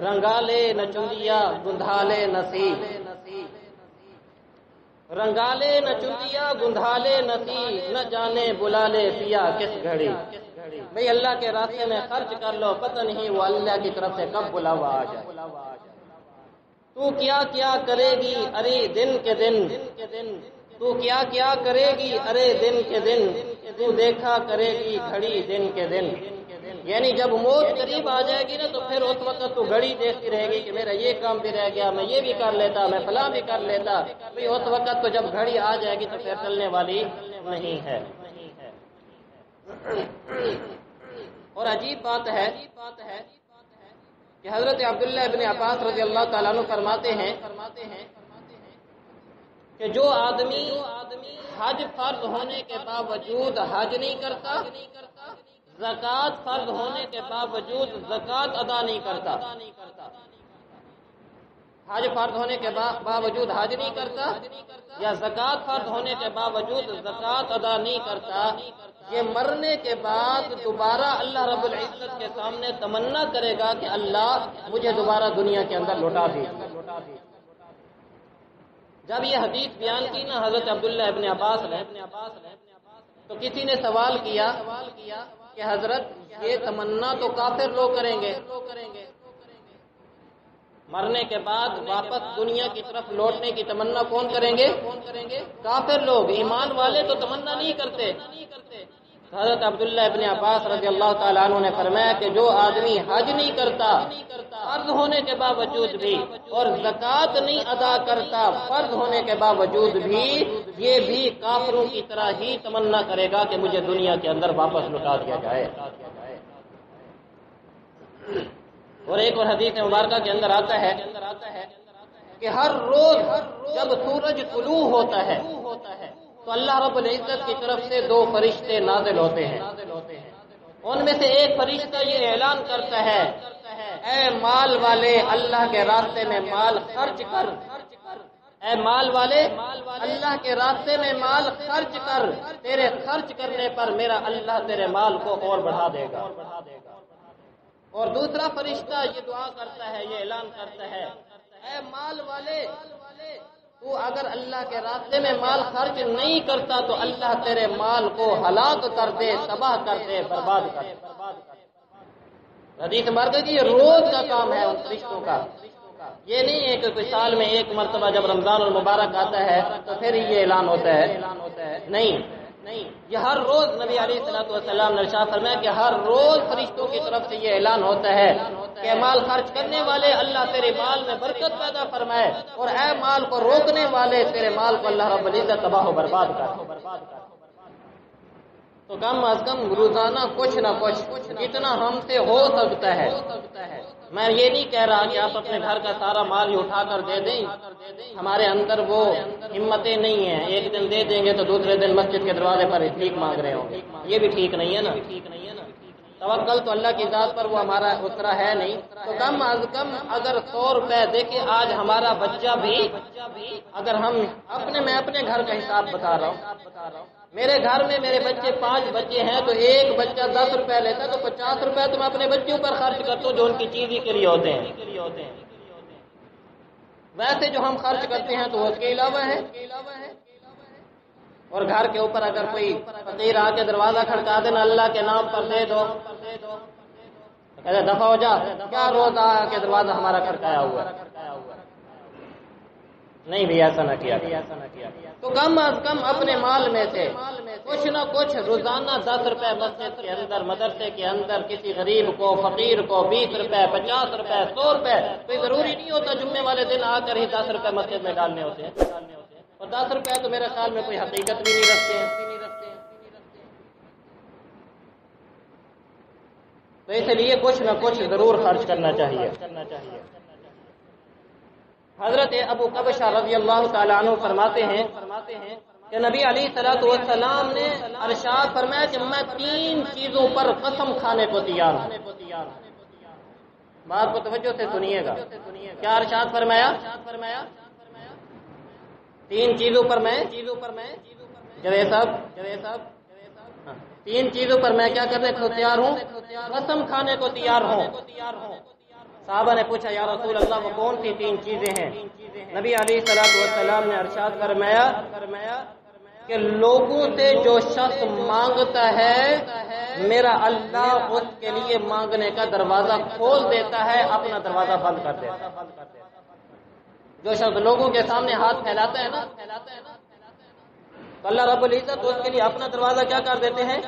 رنگا لے نہ چندیا گندھا لے نصیب، رنگا لے نہ چندیا گندھا لے نصیب، نہ جانے بلا لے پیا کس گھڑی۔ بھئی اللہ کے راستے میں خرچ کر لو، پتہ نہیں وہ اللہ کی طرف سے کب بلاوا آ جائے۔ تو کیا کیا کرے گی ارے دن کے دن، تو کیا کیا کرے گی ارے دن کے دن، تو دیکھا کرے گی گھڑی دن کے دن۔ یعنی جب موت قریب آ جائے گی نا تو پھر اس وقت تو گھڑی دیکھتی رہے گی کہ میرا یہ کام بھی رہ گیا، میں یہ بھی کر لیتا، میں فلاں بھی کر لیتا۔ اس وقت تو جب گھڑی آ جائے گی تو پھر چلنے والی نہیں ہے۔ اور عجیب بات ہے کہ حضرت عبداللہ ابن عباس رضی اللہ تعالیٰ عنہ فرماتے ہیں کہ جو آدمی حج فرض ہونے کے باوجود حج نہیں کرتا، زکوٰۃ فرض ہونے کے باوجود زکوٰۃ ادا نہیں کرتا، حج فرض ہونے کے باوجود حج نہیں کرتا یا زکوٰۃ فرض ہونے کے باوجود زکوٰۃ ادا نہیں کرتا، یہ مرنے کے بعد دوبارہ اللہ رب العزت کے سامنے تمنا کرے گا کہ اللہ مجھے دوبارہ دنیا کے اندر لوٹا دیجیے۔ جب یہ حدیث بیان کی نا حضرت عبداللہ ابن عباس نے، تو کسی نے سوال کیا کہ حضرت یہ تمنا تو کافر لوگ کریں گے، مرنے کے بعد واپس دنیا کی طرف لوٹنے کی تمنا کون کریں گے؟ کافر لوگ، ایمان والے تو تمنا نہیں کرتے۔ حضرت عبداللہ ابن عباس رضی اللہ تعالیٰ عنہ نے فرمایا کہ جو آدمی حج نہیں کرتا فرض ہونے کے باوجود بھی اور زکوٰۃ نہیں ادا کرتا فرض ہونے کے باوجود بھی، یہ بھی کافروں کی طرح ہی تمنا کرے گا کہ مجھے دنیا کے اندر واپس لوٹا دیا جائے۔ اور ایک اور حدیث مبارکہ کے اندر آتا ہے کہ ہر روز جب سورج طلوع ہوتا ہے تو اللہ رب العزت کی طرف سے دو فرشتے نازل ہوتے ہیں۔ ان میں سے ایک فرشتہ یہ اعلان کرتا ہے، اے مال والے اللہ کے راستے میں مال خرچ کر، اے مال والے اللہ کے راستے میں مال خرچ کر، تیرے خرچ کرنے پر میرا اللہ تیرے مال کو اور بڑھا دے گا۔ اور دوسرا فرشتہ یہ دعا کرتا ہے، یہ اعلان کرتا ہے، اے مال والے تو اگر اللہ کے راستے میں مال خرچ نہیں کرتا تو اللہ تیرے مال کو ہلاک کر دے، تباہ کر دے، برباد کر دے۔ حدیث مبارکہ کی یہ روز کا کام ہے ان فرشتوں کا، یہ نہیں ہے کہ کوئی سال میں ایک مرتبہ جب رمضان المبارک آتا ہے تو پھر یہ اعلان ہوتا ہے، نہیں، یہ ہر روز نبی علیہ الصلوۃ والسلام نے ارشاد فرمایا کہ ہر روز فرشتوں کی طرف سے یہ اعلان ہوتا ہے کہ مال خرچ کرنے والے اللہ تیرے مال میں برکت پیدا فرمائے، اور اے مال کو روکنے والے تیرے مال کو اللہ رب العزت تباہ و برباد کر۔ تو کم از کم روزانہ کچھ نہ کچھ جتنا ہم سے ہو سکتا ہے، میں یہ نہیں کہہ رہا کہ آپ اپنے گھر کا سارا مال ہی اٹھا کر دے دیں، ہمارے اندر وہ ہمتیں نہیں ہیں، ایک دن دے دیں گے تو دوسرے دن مسجد کے دروازے پر بھیک مانگ رہے ہوں گے، یہ بھی ٹھیک نہیں ہے نا۔ توکل تو اللہ کی ذات پر وہ ہمارا اترا ہے نہیں، تو کم از کم اگر 100 روپے دیکھیں، آج ہمارا بچہ بھی اگر ہم میں اپنے گھر کا حساب بتا رہا ہوں، میرے گھر میں میرے بچے 5 بچے ہیں تو ایک بچہ 10 روپے لیتا تو 50 روپے تو میں اپنے بچوں پر خرچ کرتا ہوں جو ان کی چیز ہی کے لیے ہوتے ہیں۔ ویسے جو ہم خرچ کرتے ہیں تو اس کے علاوہ ہے۔ اور گھر کے اوپر اگر کوئی فقیر آ کے دروازہ کھڑکا دینا اللہ کے نام پر دے دو، کہتے دفع ہو جا، کیا روز آ کے دروازہ ہمارا کھڑکایا ہوا ہے؟ نہیں بھی ایسا نہ کیا۔ تو کم از کم اپنے مال میں سے کچھ نہ کچھ روزانہ 10 روپے مسجد کے اندر، مدرسے کے اندر کسی غریب کو، فقیر کو 20 روپے، 50 روپے، 100 روپے، کوئی ضروری نہیں ہوتا جمعے والے دن آ کر ہی 10 روپے مسجد میں ڈالنے ہوتے ہیں، اور 10 روپے تو میرے خیال میں کوئی حقیقت بھی نہیں رکھتے ہیں۔ تو اس لیے کچھ نہ کچھ ضرور خرچ کرنا چاہیے۔ حضرت ابو قبشہ رضی اللہ تعالیٰ عنہ فرماتے ہیں کہ نبی علیہ الصلوۃ والسلام نے ارشاد فرمایا کہ میں 3 چیزوں پر قسم کھانے کو تیار ہوں۔ بات کو توجہ سے سنیے گا، کیا ارشاد فرمایا؟ 3 چیزوں پر میں جوید صاحب 3 چیزوں پر میں کیا کرنے کو تیار ہوں؟ قسم کھانے کو تیار ہوں۔ صحابہ نے پوچھا یا رسول اللہ وہ کون سی 3 چیزیں ہیں؟ نبی علیہ الصلوۃ والسلام نے ارشاد فرمایا کہ لوگوں سے جو شخص مانگتا ہے میرا اللہ اس کے لیے مانگنے کا دروازہ کھول دیتا ہے، اپنا دروازہ بند کر دیتا ہے۔ جو شخص لوگوں کے سامنے ہاتھ پھیلاتا ہے نا تو اللہ رب العزت اس کے لیے اپنا دروازہ کیا کر دیتے ہیں؟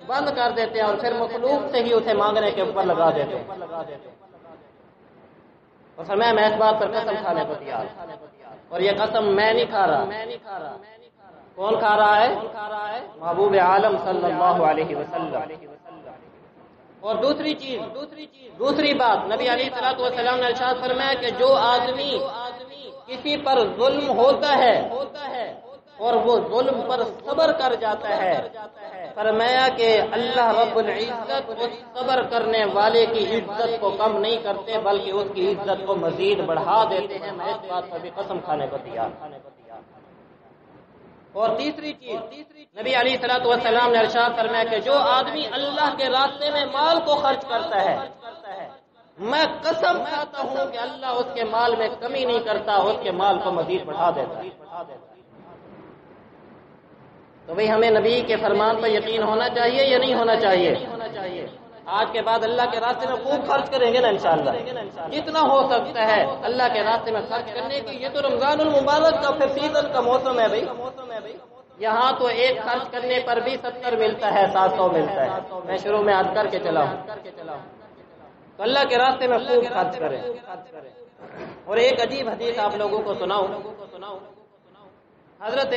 بند کر دیتے ہیں، اور پھر مخلوق سے ہی اسے مانگنے کے اوپر لگا دیتے ہیں۔ اور فرمایا میں اس بات پر قسم کھانے کو تیار، اور یہ قسم میں نہیں کھا رہا، کون کھا رہا ہے؟ محبوب عالم صلی اللہ علیہ وسلم۔ اور دوسری بات نبی علیہ الصلوۃ والسلام نے ارشاد فرمایا کہ جو آدمی کسی پر ظلم ہوتا ہے اور وہ ظلم پر صبر کر جاتا ہے، فرمایا کہ اللہ رب العزت اس صبر کرنے والے کی عزت کو کم نہیں کرتے بلکہ اس کی عزت کو مزید بڑھا دیتے ہیں۔ میں اس بات پر بھی قسم کھانے کو تیار۔ اور تیسری چیز نبی علیہ الصلوۃ والسلام نے ارشاد فرمایا کہ جو آدمی اللہ کے راستے میں مال کو خرچ کرتا ہے میں قسم کھاتا ہوں کہ اللہ اس کے مال میں کمی نہیں کرتا، اس کے مال کو مزید بڑھا دیتا ہے۔ تو بھئی ہمیں نبی کے فرمان پر یقین ہونا چاہیے یا نہیں ہونا چاہیے؟ آج کے بعد اللہ کے راستے میں خوب خرچ کریں گے نا انشاءاللہ، جتنا ہو سکتا ہے اللہ کے راستے میں خرچ کرنے کی۔ یہ تو رمضان المبارک کا پھر سیزن کا موسم ہے بھائی، یہاں تو ایک خرچ کرنے پر بھی 70 ملتا ہے، 700 ملتا ہے۔ میں شروع میں عرض کر کے چلا ہوں، تو اللہ کے راستے میں خوب خرچ کریں۔ اور ایک عجیب حدیث آپ لوگوں کو سناؤں۔ حضرت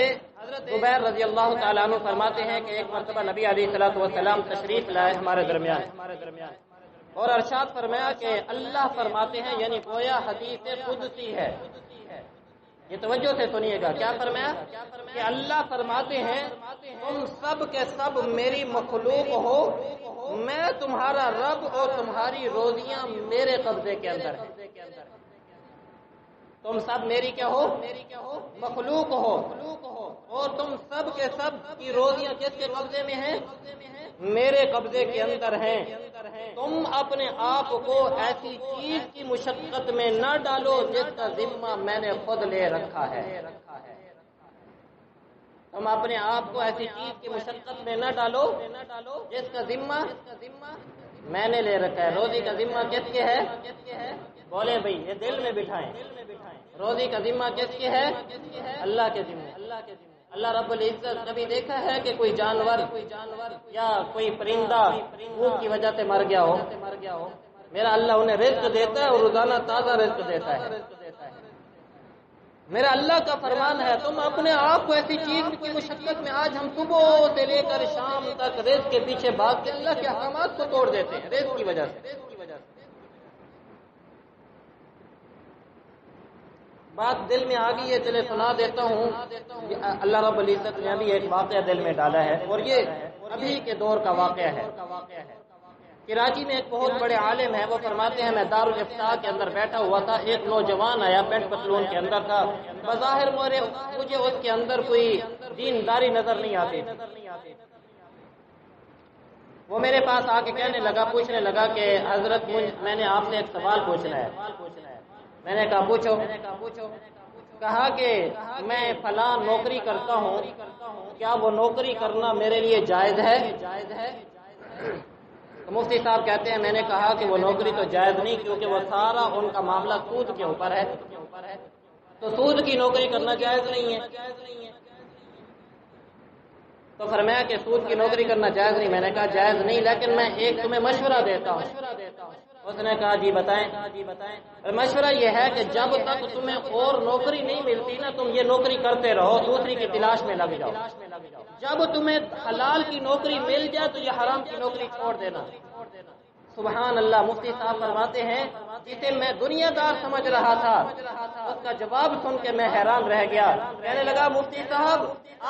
زبیر رضی اللہ تعالیٰ عنہ فرماتے ہیں کہ ایک مرتبہ نبی علیہ الصلوۃ والسلام تشریف لائے ہمارے درمیان، اور ارشاد فرمایا کہ اللہ فرماتے ہیں، یعنی گویا حدیث قدسی ہے، یہ توجہ سے سنیے گا، کیا فرمایا کہ اللہ فرماتے ہیں تم سب کے سب میری مخلوق ہو، میں تمہارا رب اور تمہاری روزیاں میرے قبضے کے اندر ہیں۔ تم سب میری کیا ہو؟ مخلوق ہو، اور تم سب کے سب کی روزیاں کس کے قبضے میں ہیں؟ میرے قبضے کے اندر ہیں۔ تم اپنے آپ کو ایسی چیز کی مشقت میں نہ ڈالو جس کا ذمہ میں نے خود لے رکھا ہے۔ تم اپنے آپ کو ایسی چیز کی مشقت میں نہ ڈالو جس کا ذمہ میں نے لے رکھا ہے۔ روزی کا ذمہ کس کے ہے؟ بولے بھائی، یہ دل میں بٹھائیں، روزی کا ذمہ کس کے ہے؟ اللہ کے ذمہ۔ اللہ رب العزت کبھی دیکھا ہے کہ کوئی جانور یا کوئی پرندہ بھوک کی وجہ سے مر گیا ہو؟ میرا اللہ انہیں رزق دیتا ہے اور روزانہ تازہ رزق دیتا ہے۔ میرا اللہ کا فرمان ہے تم اپنے آپ کو ایسی چیز کی مشقت میں، آج ہم صبح سے لے کر شام تک رزق کے پیچھے بھاگ کے اللہ کے احکامات کو توڑ دیتے ہیں رزق کی وجہ سے۔ بات دل میں آ گئی ہے، چلے سنا دیتا ہوں۔ اللہ رب العزت نے ابھی ایک واقعہ دل میں ڈالا ہے، اور یہ ابھی کے دور کا واقعہ ہے۔ کراچی میں ایک بہت بڑے عالم ہے، وہ فرماتے ہیں میں دارالافتاء کے اندر بیٹھا ہوا تھا، ایک نوجوان آیا، پینٹ پتلون کے اندر تھا، بظاہر مجھے اس کے اندر کوئی دینداری نظر نہیں آتی۔ وہ میرے پاس آ کے پوچھنے لگا کہ حضرت میں نے آپ سے ایک سوال پوچھنا ہے۔ میں نے کہا پوچھو۔ کہا کہ میں فلاں نوکری کرتا ہوں، کیا وہ نوکری کرنا میرے لیے جائز ہے؟ تو مفتی صاحب کہتے ہیں میں نے کہا کہ وہ نوکری تو جائز نہیں، کیونکہ وہ سارا ان کا معاملہ سود کے اوپر ہے، تو سود کی نوکری کرنا جائز نہیں ہے۔ تو فرمایا کہ سود کی نوکری کرنا جائز نہیں۔ میں نے کہا جائز نہیں، لیکن میں ایک تمہیں مشورہ دیتا ہوں۔ اس نے کہا جی بتائیں۔ مشورہ یہ ہے کہ جب تک تمہیں اور نوکری نہیں ملتی نا، تم یہ نوکری کرتے رہو، دوسری کی تلاش میں لگ جاؤ۔ جب تمہیں حلال کی نوکری مل جائے تو یہ حرام کی نوکری چھوڑ دینا۔ سبحان اللہ، مفتی صاحب فرماتے ہیں جسے میں دنیا دار سمجھ رہا تھا اس کا جواب سن کے میں حیران رہ گیا۔ کہنے لگا مفتی صاحب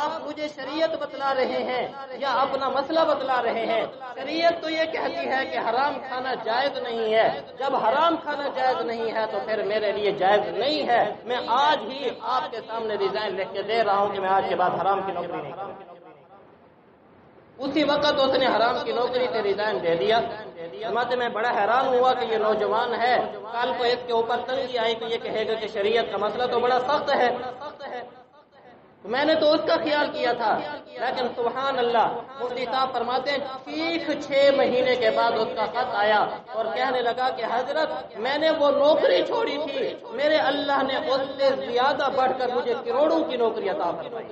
آپ مجھے شریعت بتلا رہے ہیں یا اپنا مسئلہ بتلا رہے ہیں؟ شریعت تو یہ کہتی ہے کہ حرام کھانا جائز نہیں ہے، جب حرام کھانا جائز نہیں ہے تو پھر میرے لیے جائز نہیں ہے۔ میں آج ہی آپ کے سامنے ریزائن لکھ کے دے رہا ہوں کہ میں آج کے بعد حرام کی نوکری نہیں کروں گا۔ اسی وقت اس نے حرام کی نوکری سے ریزائن دے دیا۔ فرماتے میں بڑا حیران ہوا کہ یہ نوجوان ہے، کل کو اس کے اوپر تنگی آئی کہ یہ کہے گا کہ شریعت کا مسئلہ تو بڑا سخت ہے۔ میں نے تو اس کا خیال کیا تھا، لیکن سبحان اللہ، مفتی صاحب فرماتے ہیں ٹھیک 6 مہینے کے بعد اس کا خط آیا اور کہنے لگا کہ حضرت میں نے وہ نوکری چھوڑی تھی، میرے اللہ نے اس سے زیادہ بڑھ کر مجھے کروڑوں کی نوکری عطا فرمائی،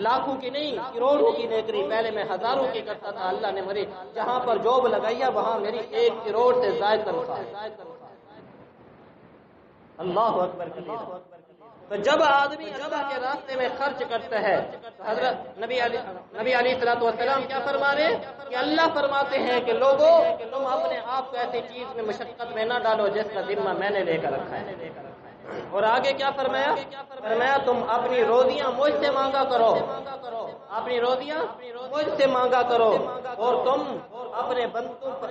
لاکھوں کی نہیں، کروڑوں کی نوکری۔ پہلے میں ہزاروں کی کرتا تھا، اللہ نے میری جہاں پر جاب لگائی وہاں میری 1 کروڑ سے زائد تنخواہ ہے۔ اللہ اکبر کبیرہ۔ تو جب آدمی اللہ کے راستے میں خرچ کرتا ہے، حضرت نبی علیہ الصلوۃ والسلام کیا فرما رہے ہیں کہ اللہ فرماتے ہیں کہ لوگوں تم اپنے آپ کو ایسی چیز میں مشقت میں نہ ڈالو جس کا ذمہ میں نے لے کر رکھا ہے۔ اور آگے کیا فرمایا؟ فرمایا تم اپنی روزیاں مجھ سے مانگا کرو، اپنی روزیاں مجھ سے مانگا کرو، اور تم اپنے بندوں پر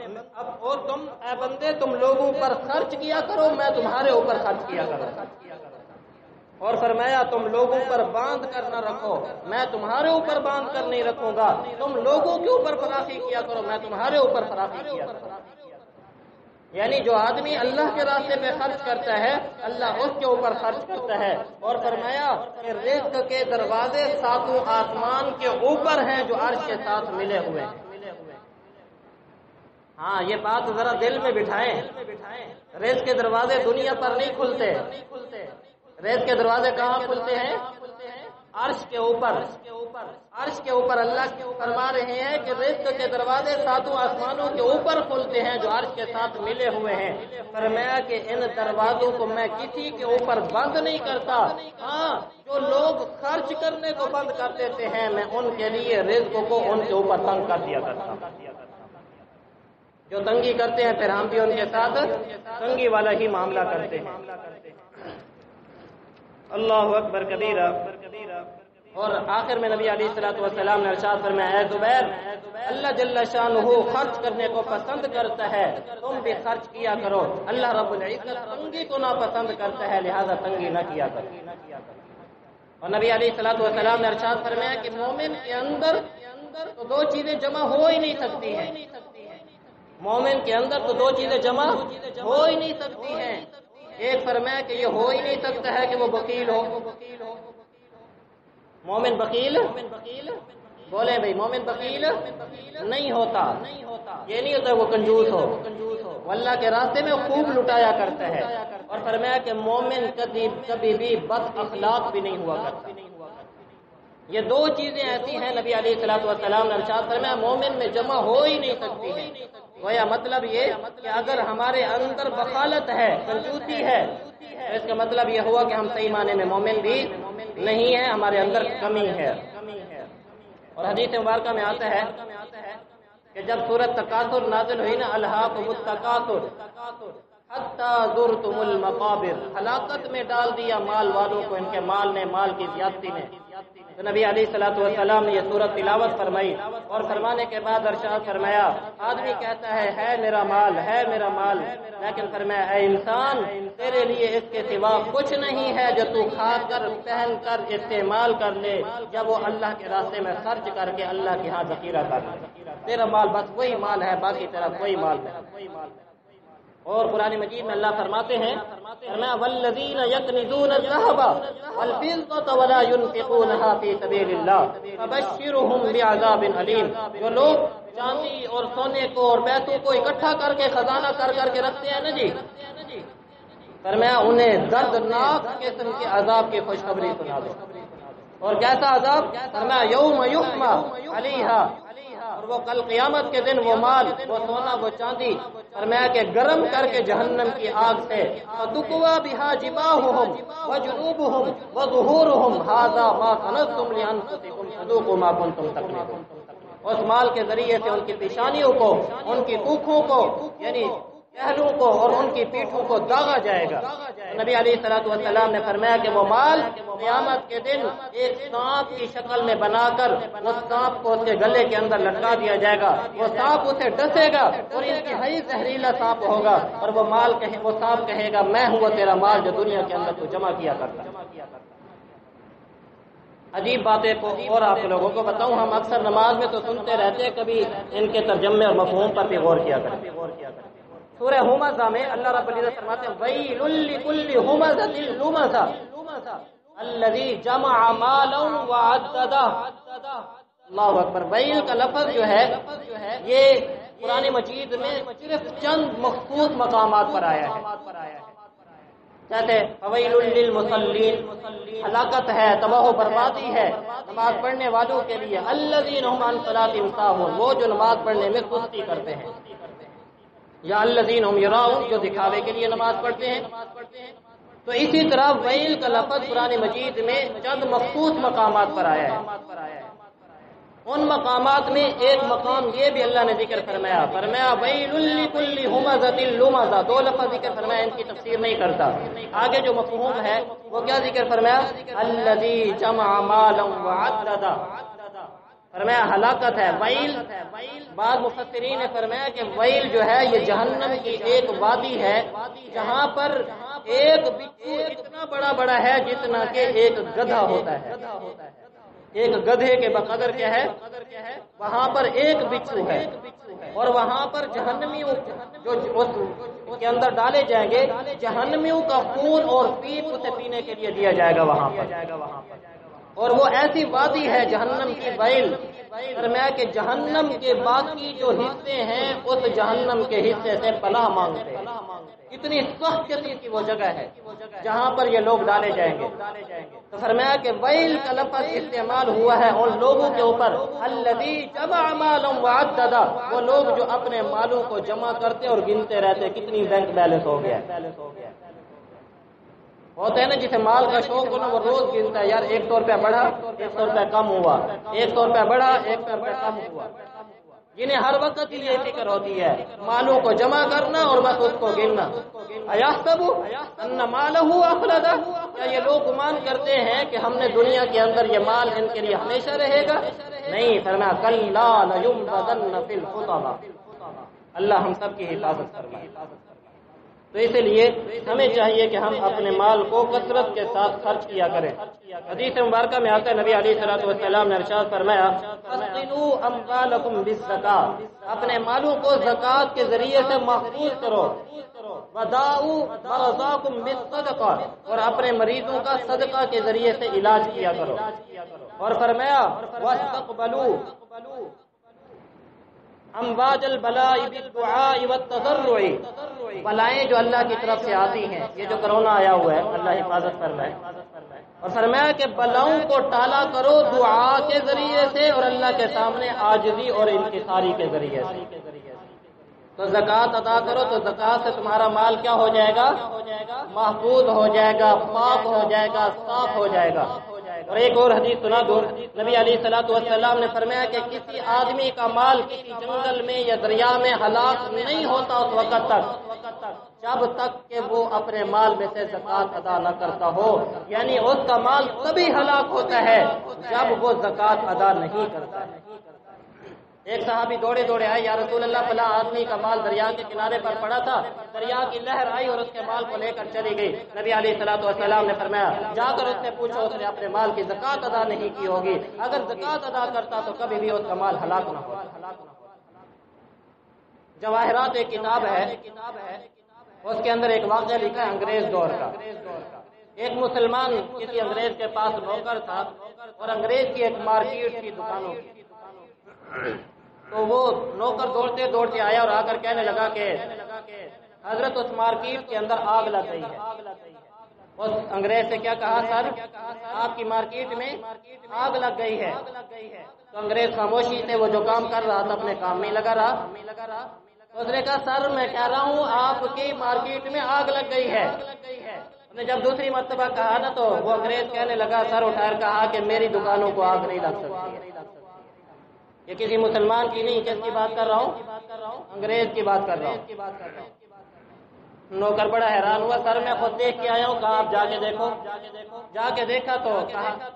اور تم اے بندے تم لوگوں پر خرچ کیا کرو، میں تمہارے اوپر خرچ کیا کروں۔ اور فرمایا تم لوگوں پر باندھ کر نہ رکھو، میں تمہارے اوپر باندھ کر نہیں رکھوں گا، تم لوگوں کے اوپر فراخی کیا کرو، میں تمہارے اوپر فراخی کیا کروں۔ یعنی جو آدمی اللہ کے راستے میں خرچ کرتا ہے اللہ اس کے اوپر خرچ کرتا ہے۔ اور فرمایا کہ رزق کے دروازے 7 آسمان کے اوپر ہیں جو عرش کے ساتھ ملے ہوئے ہیں۔ ہاں یہ بات ذرا دل میں بٹھائیں، رزق کے دروازے دنیا پر نہیں کھلتے، رزق کے دروازے کہاں کھلتے ہیں؟ عرش کے اوپر۔ عرش کے اوپر اللہ فرما رہے ہیں کہ رزق کے دروازے 7 آسمانوں کے اوپر کھلتے ہیں جو عرش کے ساتھ ملے ہوئے ہیں۔ فرمایا کہ ان دروازوں کو میں کسی کے اوپر بند نہیں کرتا، ہاں جو لوگ خرچ کرنے کو بند کر دیتے ہیں میں ان کے لیے رزق کو ان کے اوپر تنگ کر دیا کرتا ہوں۔ جو تنگی کرتے ہیں پھر ہم بھی ان کے ساتھ تنگی والا ہی معاملہ کرتے ہیں۔ اللہ اکبر کبیرہ۔ اور آخر میں نبی علیہ الصلوۃ والسلام نے ارشاد فرمایا اے زبیر، اللہ جل شانہ خرچ کرنے کو پسند کرتا ہے، تم بھی خرچ کیا کرو۔ اللہ رب العزت تنگی کو ناپسند کرتا ہے، لہذا تنگی نہ کیا کرو۔ اور نبی علیہ الصلوۃ والسلام نے ارشاد فرمایا کہ مومن کے اندر تو 2 چیزیں جمع ہو ہی نہیں سکتی ہیں، مومن کے اندر تو 2 چیزیں جمع ہو ہی نہیں سکتی ہیں۔ ایک فرمایا کہ یہ ہو ہی نہیں سکتا ہے کہ وہ بخیل ہو، مومن بخیل بولے بھائی، مومن بخیل نہیں ہوتا، یہ نہیں ہوتا وہ کنجوس ہو، وہ اللہ کے راستے میں خوب لٹایا کرتا ہے۔ اور فرمایا کہ مومن کبھی بھی بد اخلاق بھی نہیں ہوا کرتا۔ یہ 2 چیزیں ایسی ہیں نبی علیہ الصلوۃ والسلام نے ارشاد فرمایا مومن میں جمع ہو ہی نہیں سکتی ہیں۔ گویا مطلب یہ کہ اگر ہمارے اندر بخالت ہے، کنجوسی ہے، تو اس کا مطلب یہ ہوا کہ ہم صحیح معنی میں مومن بھی نہیں ہے، ہمارے اندر کمی ہے۔ اور حدیث مبارکہ میں آتا ہے کہ جب سورۃ تکاثر نازل ہوئی نا، الہاکم التکاثر حتی زرتم المقابر، ہلاکت میں ڈال دیا مال والوں کو ان کے مال نے، مال کی زیادتی نے۔ تو نبی علیہ الصلوۃ والسلام نے یہ سورت تلاوت فرمائی اور فرمانے کے بعد ارشاد فرمایا آدمی کہتا ہے میرا مال ہے میرا مال، لیکن فرمایا اے انسان تیرے لیے اس کے سوا کچھ نہیں ہے جو تو کھا کر پہن کر استعمال کر لے، جب وہ اللہ کے راستے میں خرچ کر کے اللہ کے ہاں ذخیرہ کر لے، تیرا مال بس وہی مال ہے، باقی تیرا کوئی مال نہیں۔ اور قرآن مجید میں اللہ فرماتے ہیں فرمایا والذین یکنزون الذهب والفضة ولا ينفقونها في سبيل الله فبشرهم بعذاب علیم، جو لوگ چاندی اور سونے کو اور پیسوں کو اکٹھا کر کے خزانہ کر کے رکھتے ہیں نا جی، فرمایا انہیں دردناک قسم کے عذاب کی خوشخبری سنا دو۔ اور کیسا عذاب؟ فرمایا یوم یحمى علیہا، اور وہ کل قیامت کے دن وہ مال، وہ سونا، وہ چاندی فرمایا کہ گرم کر کے جہنم کی آگ سے فَتُكْوَى بِهَا جِبَاهُهُمْ وَجُنُوبُهُمْ وَظُهُورُهُمْ هَذَا مَا كَنَزْتُمْ لِأَنفُسِكُمْ فَذُوقُوا مَا كُنتُمْ تَكْنِزُونَ۔ اس مال کے ذریعے سے ان کی پیشانیوں کو، ان کی کوکھوں کو یعنی پہلو کو اور ان کی پیٹھوں کو داغا جائے گا۔ نبی علیہ الصلوۃ والسلام نے فرمایا کہ وہ مال قیامت کے دن ایک سانپ کی شکل میں بنا کر وہ سانپ کو اس کے گلے کے اندر لٹکا دیا جائے گا، وہ سانپ اسے ڈسے گا اور انتہائی زہریلا سانپ ہوگا، اور وہ سانپ کہے گا میں ہوں وہ تیرا مال جو دنیا کے اندر تو جمع کیا کرتا۔ عجیب باتیں کو اور آپ لوگوں کو بتاؤں، ہم اکثر نماز میں تو سنتے رہتے ہیں، کبھی ان کے ترجمے اور مفہوم پر بھی غور کیا کریں۔ سورہ ہمزہ میں اللہ رب العزت فرماتے ہیں وَيْلٌ لِكُلِّ هُمَزَةٍ لُمَزَةٍ الَّذِي جَمَعَ مَالًا وَعَدَّدَهُ۔ اللہ اکبر۔ ویل کا لفظ جو ہے یہ قرآن مجید میں صرف چند مخصوص مقامات پر آیا ہے، جیسے فویل للمصلین، ہلاکت ہے، تباہ و بربادی ہے نماز پڑھنے والوں کے لیے، الذین هم عن صلاتهم ساہون، وہ جو نماز پڑھنے میں سستی کرتے ہیں، یا الذین هم یراؤن، جو دکھاوے کے لیے نماز پڑھتے ہیں۔ تو اسی طرح ویل کا لفظ قرآن مجید میں چند مخصوص مقامات پر آیا ہے۔ ان مقامات میں ایک مقام یہ بھی اللہ نے ذکر فرمایا ویل لکل ہمزۃ لمزہ، دو لفظ ذکر فرمایا، ان کی تفسیر نہیں کرتا۔ آگے جو مفہوم ہے وہ کیا ذکر فرمایا؟ الذی جمع مالا وعددہ، فرمایا ہلاکت ہے ویل۔ بعض مفسرین نے فرمایا کہ ویل جو ہے یہ جہنم کی ایک وادی ہے جہاں پر ایک بچھو اتنا بڑا ہے جتنا کہ ایک گدھا ہوتا ہے، ایک گدھے کے بقدر کیا ہے، وہاں پر ایک بچھو ہے، اور وہاں پر جہنمیوں جو اس کے اندر ڈالے جائیں گے، جہنمیوں کا خون اور پیپ اسے پینے کے لیے دیا جائے گا وہاں پر، اور وہ ایسی وادی ہے جہنم کی ویل۔ فرمایا کہ جہنم کے باقی جو حصے ہیں اس جہنم کے حصے سے پناہ مانگتے ہیں، اتنی سخت قسم کی وہ جگہ ہے جہاں پر یہ لوگ ڈالے جائیں گے۔ تو فرمایا کہ ویل کا لفظ استعمال ہوا ہے ان لوگوں کے اوپر الذی جمع مالا وعددہ، وہ لوگ جو اپنے مالوں کو جمع کرتے اور گنتے رہتے کتنی بینک بیلنس ہو گیا۔ ہوتا ہے نا جسے مال کا شوق ہو نا، وہ روز گنتا ہے، یار 100 روپیہ بڑھا، 100 روپیہ کم ہوا، 100 روپیہ بڑھا، 100 روپیہ کم ہوا، جنہیں ہر وقت یہ فکر ہوتی ہے مالوں کو جمع کرنا اور بس اس کو گننا۔ ایحسب ان مالہ اخلدہ، کیا یہ لوگ گمان کرتے ہیں کہ ہم نے دنیا کے اندر یہ مال ان کے لیے ہمیشہ رہے گا؟ نہیں، فرمایا کلا لینبذن فی الحطمہ۔ اللہ ہم سب کی حفاظت فرمائے۔ تو اس لیے ہمیں چاہیے کہ ہم اپنے مال کو کثرت کے ساتھ خرچ کیا کریں۔ حدیث مبارکہ میں آتا ہے نبی علیہ الصلوۃ والسلام نے ارشاد فرمایا فَاسْقِنُوا أَمْوَالَكُمْ بِالزَّكَاةِ، اپنے مالوں کو زکوٰۃ کے ذریعے سے محفوظ کرو، وَدَاؤُوا مَرْضَاكُمْ بِالصَّدَقَةِ، اور اپنے مریضوں کا صدقہ کے ذریعے سے علاج کیا کرو، اور فرمایا وَاسْتَقْبَلُوا امواج البلاء بالدعاء والتضرع، بلائیں جو اللہ کی طرف سے آتی ہیں، یہ جو کرونا آیا ہوا ہے اللہ حفاظت فرمائے، اور فرمایا کہ بلاؤں کو ٹالا کرو دعا کے ذریعے سے اور اللہ کے سامنے عاجزی اور انکساری کے ذریعے سے۔ تو زکوٰۃ ادا کرو تو زکوٰۃ سے تمہارا مال کیا ہو جائے گا؟ محفوظ ہو جائے گا، پاک ہو جائے گا، صاف ہو جائے گا۔ اور ایک اور حدیث سنا دو، نبی علیہ الصلوۃ والسلام نے فرمایا کہ کسی آدمی کا مال کسی جنگل میں یا دریا میں ہلاک نہیں ہوتا اس وقت تک جب تک کہ وہ اپنے مال میں سے زکوٰۃ ادا نہ کرتا ہو، یعنی اس کا مال تبھی ہلاک ہوتا ہے جب وہ زکوٰۃ ادا نہیں کرتا ہے۔ ایک صحابی دوڑے دوڑے آئے، یا رسول اللہ فلاں آدمی کا مال دریا کے کنارے پر پڑا تھا، دریا کی لہر آئی اور اس کے مال کو لے کر چلی گئی۔ نبی علیہ الصلوۃ والسلام نے فرمایا جا کر اس سے پوچھو اس نے اپنے مال کی زکوٰۃ ادا نہیں کی ہوگی، اگر زکوٰۃ ادا کرتا تو کبھی بھی اس کا مال ہلاک نہ ہوتا۔ جواہرات ایک کتاب ہے، اس کے اندر ایک واقعہ لکھا ہے انگریز دور کا۔ ایک مسلمان کسی انگریز کے پاس نوکر تھا اور انگریز کی ایک مارکیٹ تھی دکانوں کی، تو وہ نوکر دوڑتے دوڑتے آیا اور آ کر کہنے لگا کہ حضرت اس مارکیٹ کے اندر آگ لگ گئی ہے۔ اس انگریز سے کیا کہا؟ سر آپ کی مارکیٹ میں آگ لگ گئی ہے۔ تو انگریز خاموشی سے وہ جو کام کر رہا تھا اپنے کام میں لگا رہا۔ تو اس نے کہا سر میں کہہ رہا ہوں آپ کی مارکیٹ میں آگ لگ گئی ہے۔ اس نے جب دوسری مرتبہ کہا نا تو وہ انگریز کہنے لگا، سر اٹھا کر کہا کہ میری دکانوں کو آگ نہیں لگ سکتی ہے۔ یہ کسی مسلمان کی نہیں، کس کی بات کر رہا ہوں؟ انگریز کی بات کر رہا ہوں۔ نوکر بڑا حیران ہوا، سر میں خود دیکھ کے آیا ہوں، کہا آپ جا کے دیکھو۔ جا کے دیکھا تو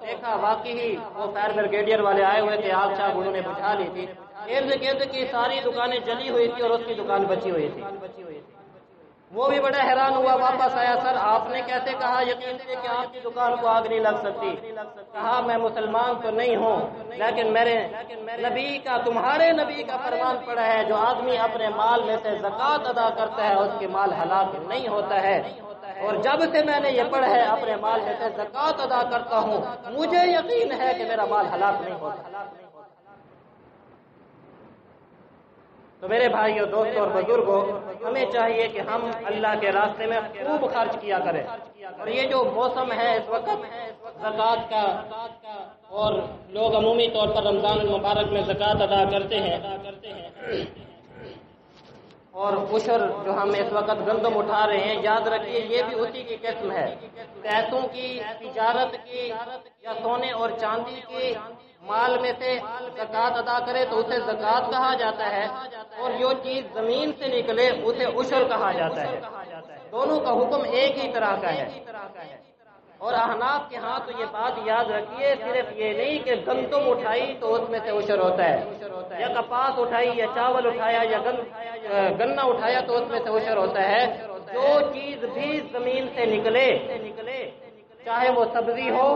دیکھا واقعی ہی وہ فائر بریگیڈیئر والے آئے ہوئے تھے، آگ شاگ انہوں نے بجھا لی تھی، ارد گرد کی ساری دکانیں جلی ہوئی تھی اور اس کی دکان بچی ہوئی تھی۔ وہ بھی بڑا حیران ہوا، واپس آیا، سر آپ نے کیسے کہا یقین سے کہ آپ کی دکان کو آگ نہیں لگ سکتی؟ کہا میں مسلمان تو نہیں ہوں، لیکن میرے نبی کا، تمہارے نبی کا فرمان پڑا ہے، جو آدمی اپنے مال میں سے زکوٰۃ ادا کرتا ہے اس کے مال ہلاک نہیں ہوتا ہے، اور جب سے میں نے یہ پڑھا ہے اپنے مال میں سے زکوٰۃ ادا کرتا ہوں، مجھے یقین ہے کہ میرا مال ہلاک نہیں ہوتا۔ تو میرے بھائیوں، دوستوں اور بزرگوں، ہمیں چاہیے کہ ہم اللہ کے راستے میں خوب خرچ کیا کریں، اور یہ جو موسم ہے اس وقت زکوٰۃ کا، اور لوگ عمومی طور پر رمضان المبارک میں زکوٰۃ ادا کرتے ہیں، اور عشر جو ہم اس وقت گندم اٹھا رہے ہیں، یاد رکھیے یہ بھی اسی کی قسم ہے۔ پیسوں کی، تجارت کی یا سونے اور چاندی کی مال میں سے زکوٰۃ ادا کرے تو اسے زکوٰۃ کہا جاتا ہے، اور جو چیز زمین سے نکلے اسے عشر کہا جاتا ہے۔ دونوں کا حکم ایک ہی طرح کا ہے۔ اور احناف کے ہاں تو یہ بات یاد رکھیے، صرف یہ نہیں کہ گندم اٹھائی تو اس میں سے عشر ہوتا ہے، یا کپاس اٹھائی یا چاول اٹھایا یا گنا اٹھایا تو اس میں سے عشر ہوتا ہے۔ جو چیز بھی زمین سے نکلے، چاہے وہ سبزی ہو،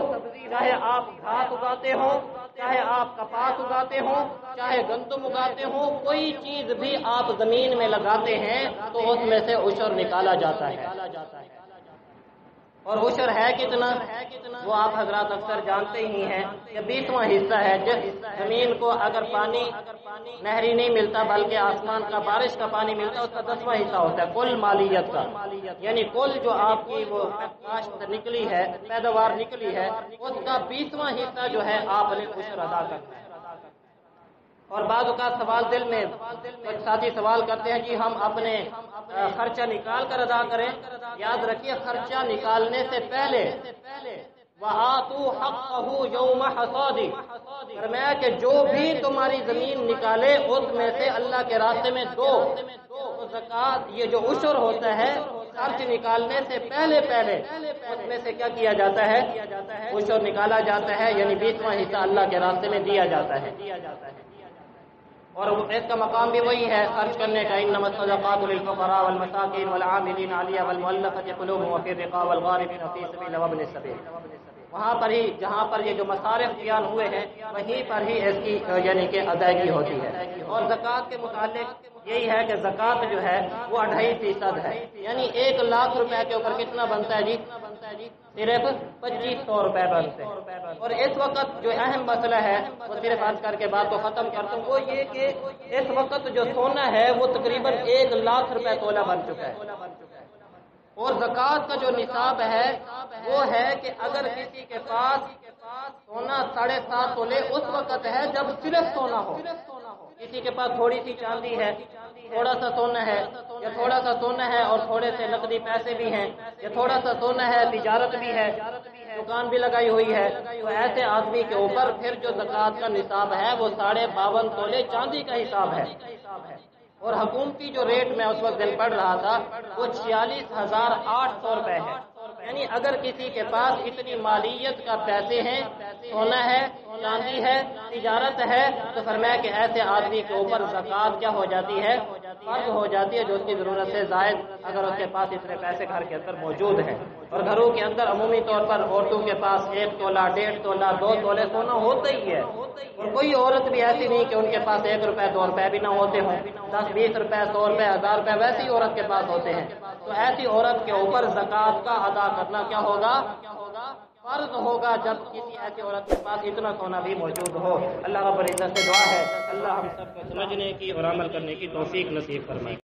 چاہے آپ گھاس اگاتے ہو، چاہے آپ کپاس اگاتے ہوں، چاہے گندم اگاتے ہوں، کوئی چیز بھی آپ زمین میں لگاتے ہیں تو اس میں سے عشر نکالا جاتا ہے۔ اور عشر ہے کتنا، وہ آپ حضرات اکثر جانتے ہی ہیں کہ 20واں حصہ ہے۔ جس زمین کو اگر پانی نہری نہیں ملتا بلکہ آسمان کا، بارش کا پانی ملتا ہے، اس کا 10واں حصہ ہوتا ہے کل مالیت کا، یعنی کل جو آپ کی وہ کاشت نکلی ہے، پیداوار نکلی ہے، اس کا 20واں حصہ جو ہے آپ نے عشر ادا کرنا ہے۔ اور بعض اوقات سوال دل میں ساتھی سوال کرتے ہیں جی ہم اپنے خرچہ نکال کر ادا کریں۔ یاد رکھیے خرچہ نکالنے سے پہلے وَآتُوا حَقَّهُ يَوْمَ حَصَادِهِ، فرمایا کہ جو بھی تمہاری زمین نکالے اس میں سے اللہ کے راستے میں دو۔ زکوٰۃ یہ جو عشر ہوتا ہے خرچ نکالنے سے پہلے اس میں سے کیا کیا جاتا ہے، عشر نکالا جاتا ہے، یعنی 20واں حصہ اللہ کے راستے میں دیا جاتا ہے۔ اور اس کا مقام بھی وہی ہے خرچ کرنے کا، انما الصدقات للفقراء والمساکین والعاملین علیہا والمؤلفۃ قلوبهم وفی الرقاب والغارمین فی سبیل اللہ وابن السبیل۔ وہاں پر ہی جہاں پر یہ جو مصارف بیان ہوئے ہیں وہیں پر ہی اس کی یعنی کہ ادائیگی ہوتی ہے۔ اور زکوٰۃ کے متعلق یہی ہے کہ زکوٰۃ جو ہے وہ 2.5% ہے، یعنی 1 لاکھ روپے کے اوپر کتنا بنتا ہے جی؟ صرف 2500 روپے بنتے ہیں۔ اور اس وقت جو اہم مسئلہ ہے وہ صرف عرض کر کے بات کو ختم کرتا ہوں، وہ یہ کہ اس وقت جو سونا ہے وہ تقریباً 1 لاکھ روپے تولہ بن چکا ہے، اور زکوٰۃ کا جو نصاب ہے وہ ہے کہ اگر کسی کے پاس سونا 7.5 تولے اس وقت ہے جب صرف سونا ہو، کسی کے پاس تھوڑی سی چاندی ہے، تھوڑا سا سونا ہے، یا تھوڑا سا سونا ہے اور تھوڑے سے نقدی پیسے بھی ہیں، یا تھوڑا سا سونا ہے، تجارت بھی ہے، دکان بھی لگائی ہوئی ہے، تو ایسے آدمی کے اوپر پھر جو زکوٰۃ کا نصاب ہے وہ 52.5 تولے چاندی کا حساب ہے۔ اور حکومتی جو ریٹ میں اس وقت دن پڑ رہا تھا وہ 46,800 روپے ہے، یعنی اگر کسی کے پاس اتنی مالیت کا پیسے ہیں، سونا ہے، چاندی ہے، تجارت ہے، تو فرمایا کہ ایسے آدمی کے اوپر زکوٰۃ کیا ہو جاتی ہے، فرض ہو جاتی ہے، جو اس کی ضرورت سے زائد اگر اس کے پاس اتنے پیسے گھر کے اندر موجود ہیں۔ اور گھروں کے اندر عمومی طور پر عورتوں کے پاس 1 تولہ، 1.5 تولہ، 2 تولے سونا ہوتا ہی ہے، اور کوئی عورت بھی ایسی نہیں کہ ان کے پاس 1 روپے 2 روپے بھی نہ ہوتے ہوں، 10 20 روپے 100 روپے 1000 روپے ویسی عورت کے پاس ہوتے ہیں۔ تو ایسی عورت کے اوپر زکوٰۃ کا ادا کرنا کیا ہوگا، فرض ہوگا، جب کسی ایسی عورت کے پاس اتنا سونا بھی موجود ہو۔ اللہ رب العزت سے دعا ہے اللہ ہم سب کو سمجھنے کی اور عمل کرنے کی توفیق نصیب فرمائے۔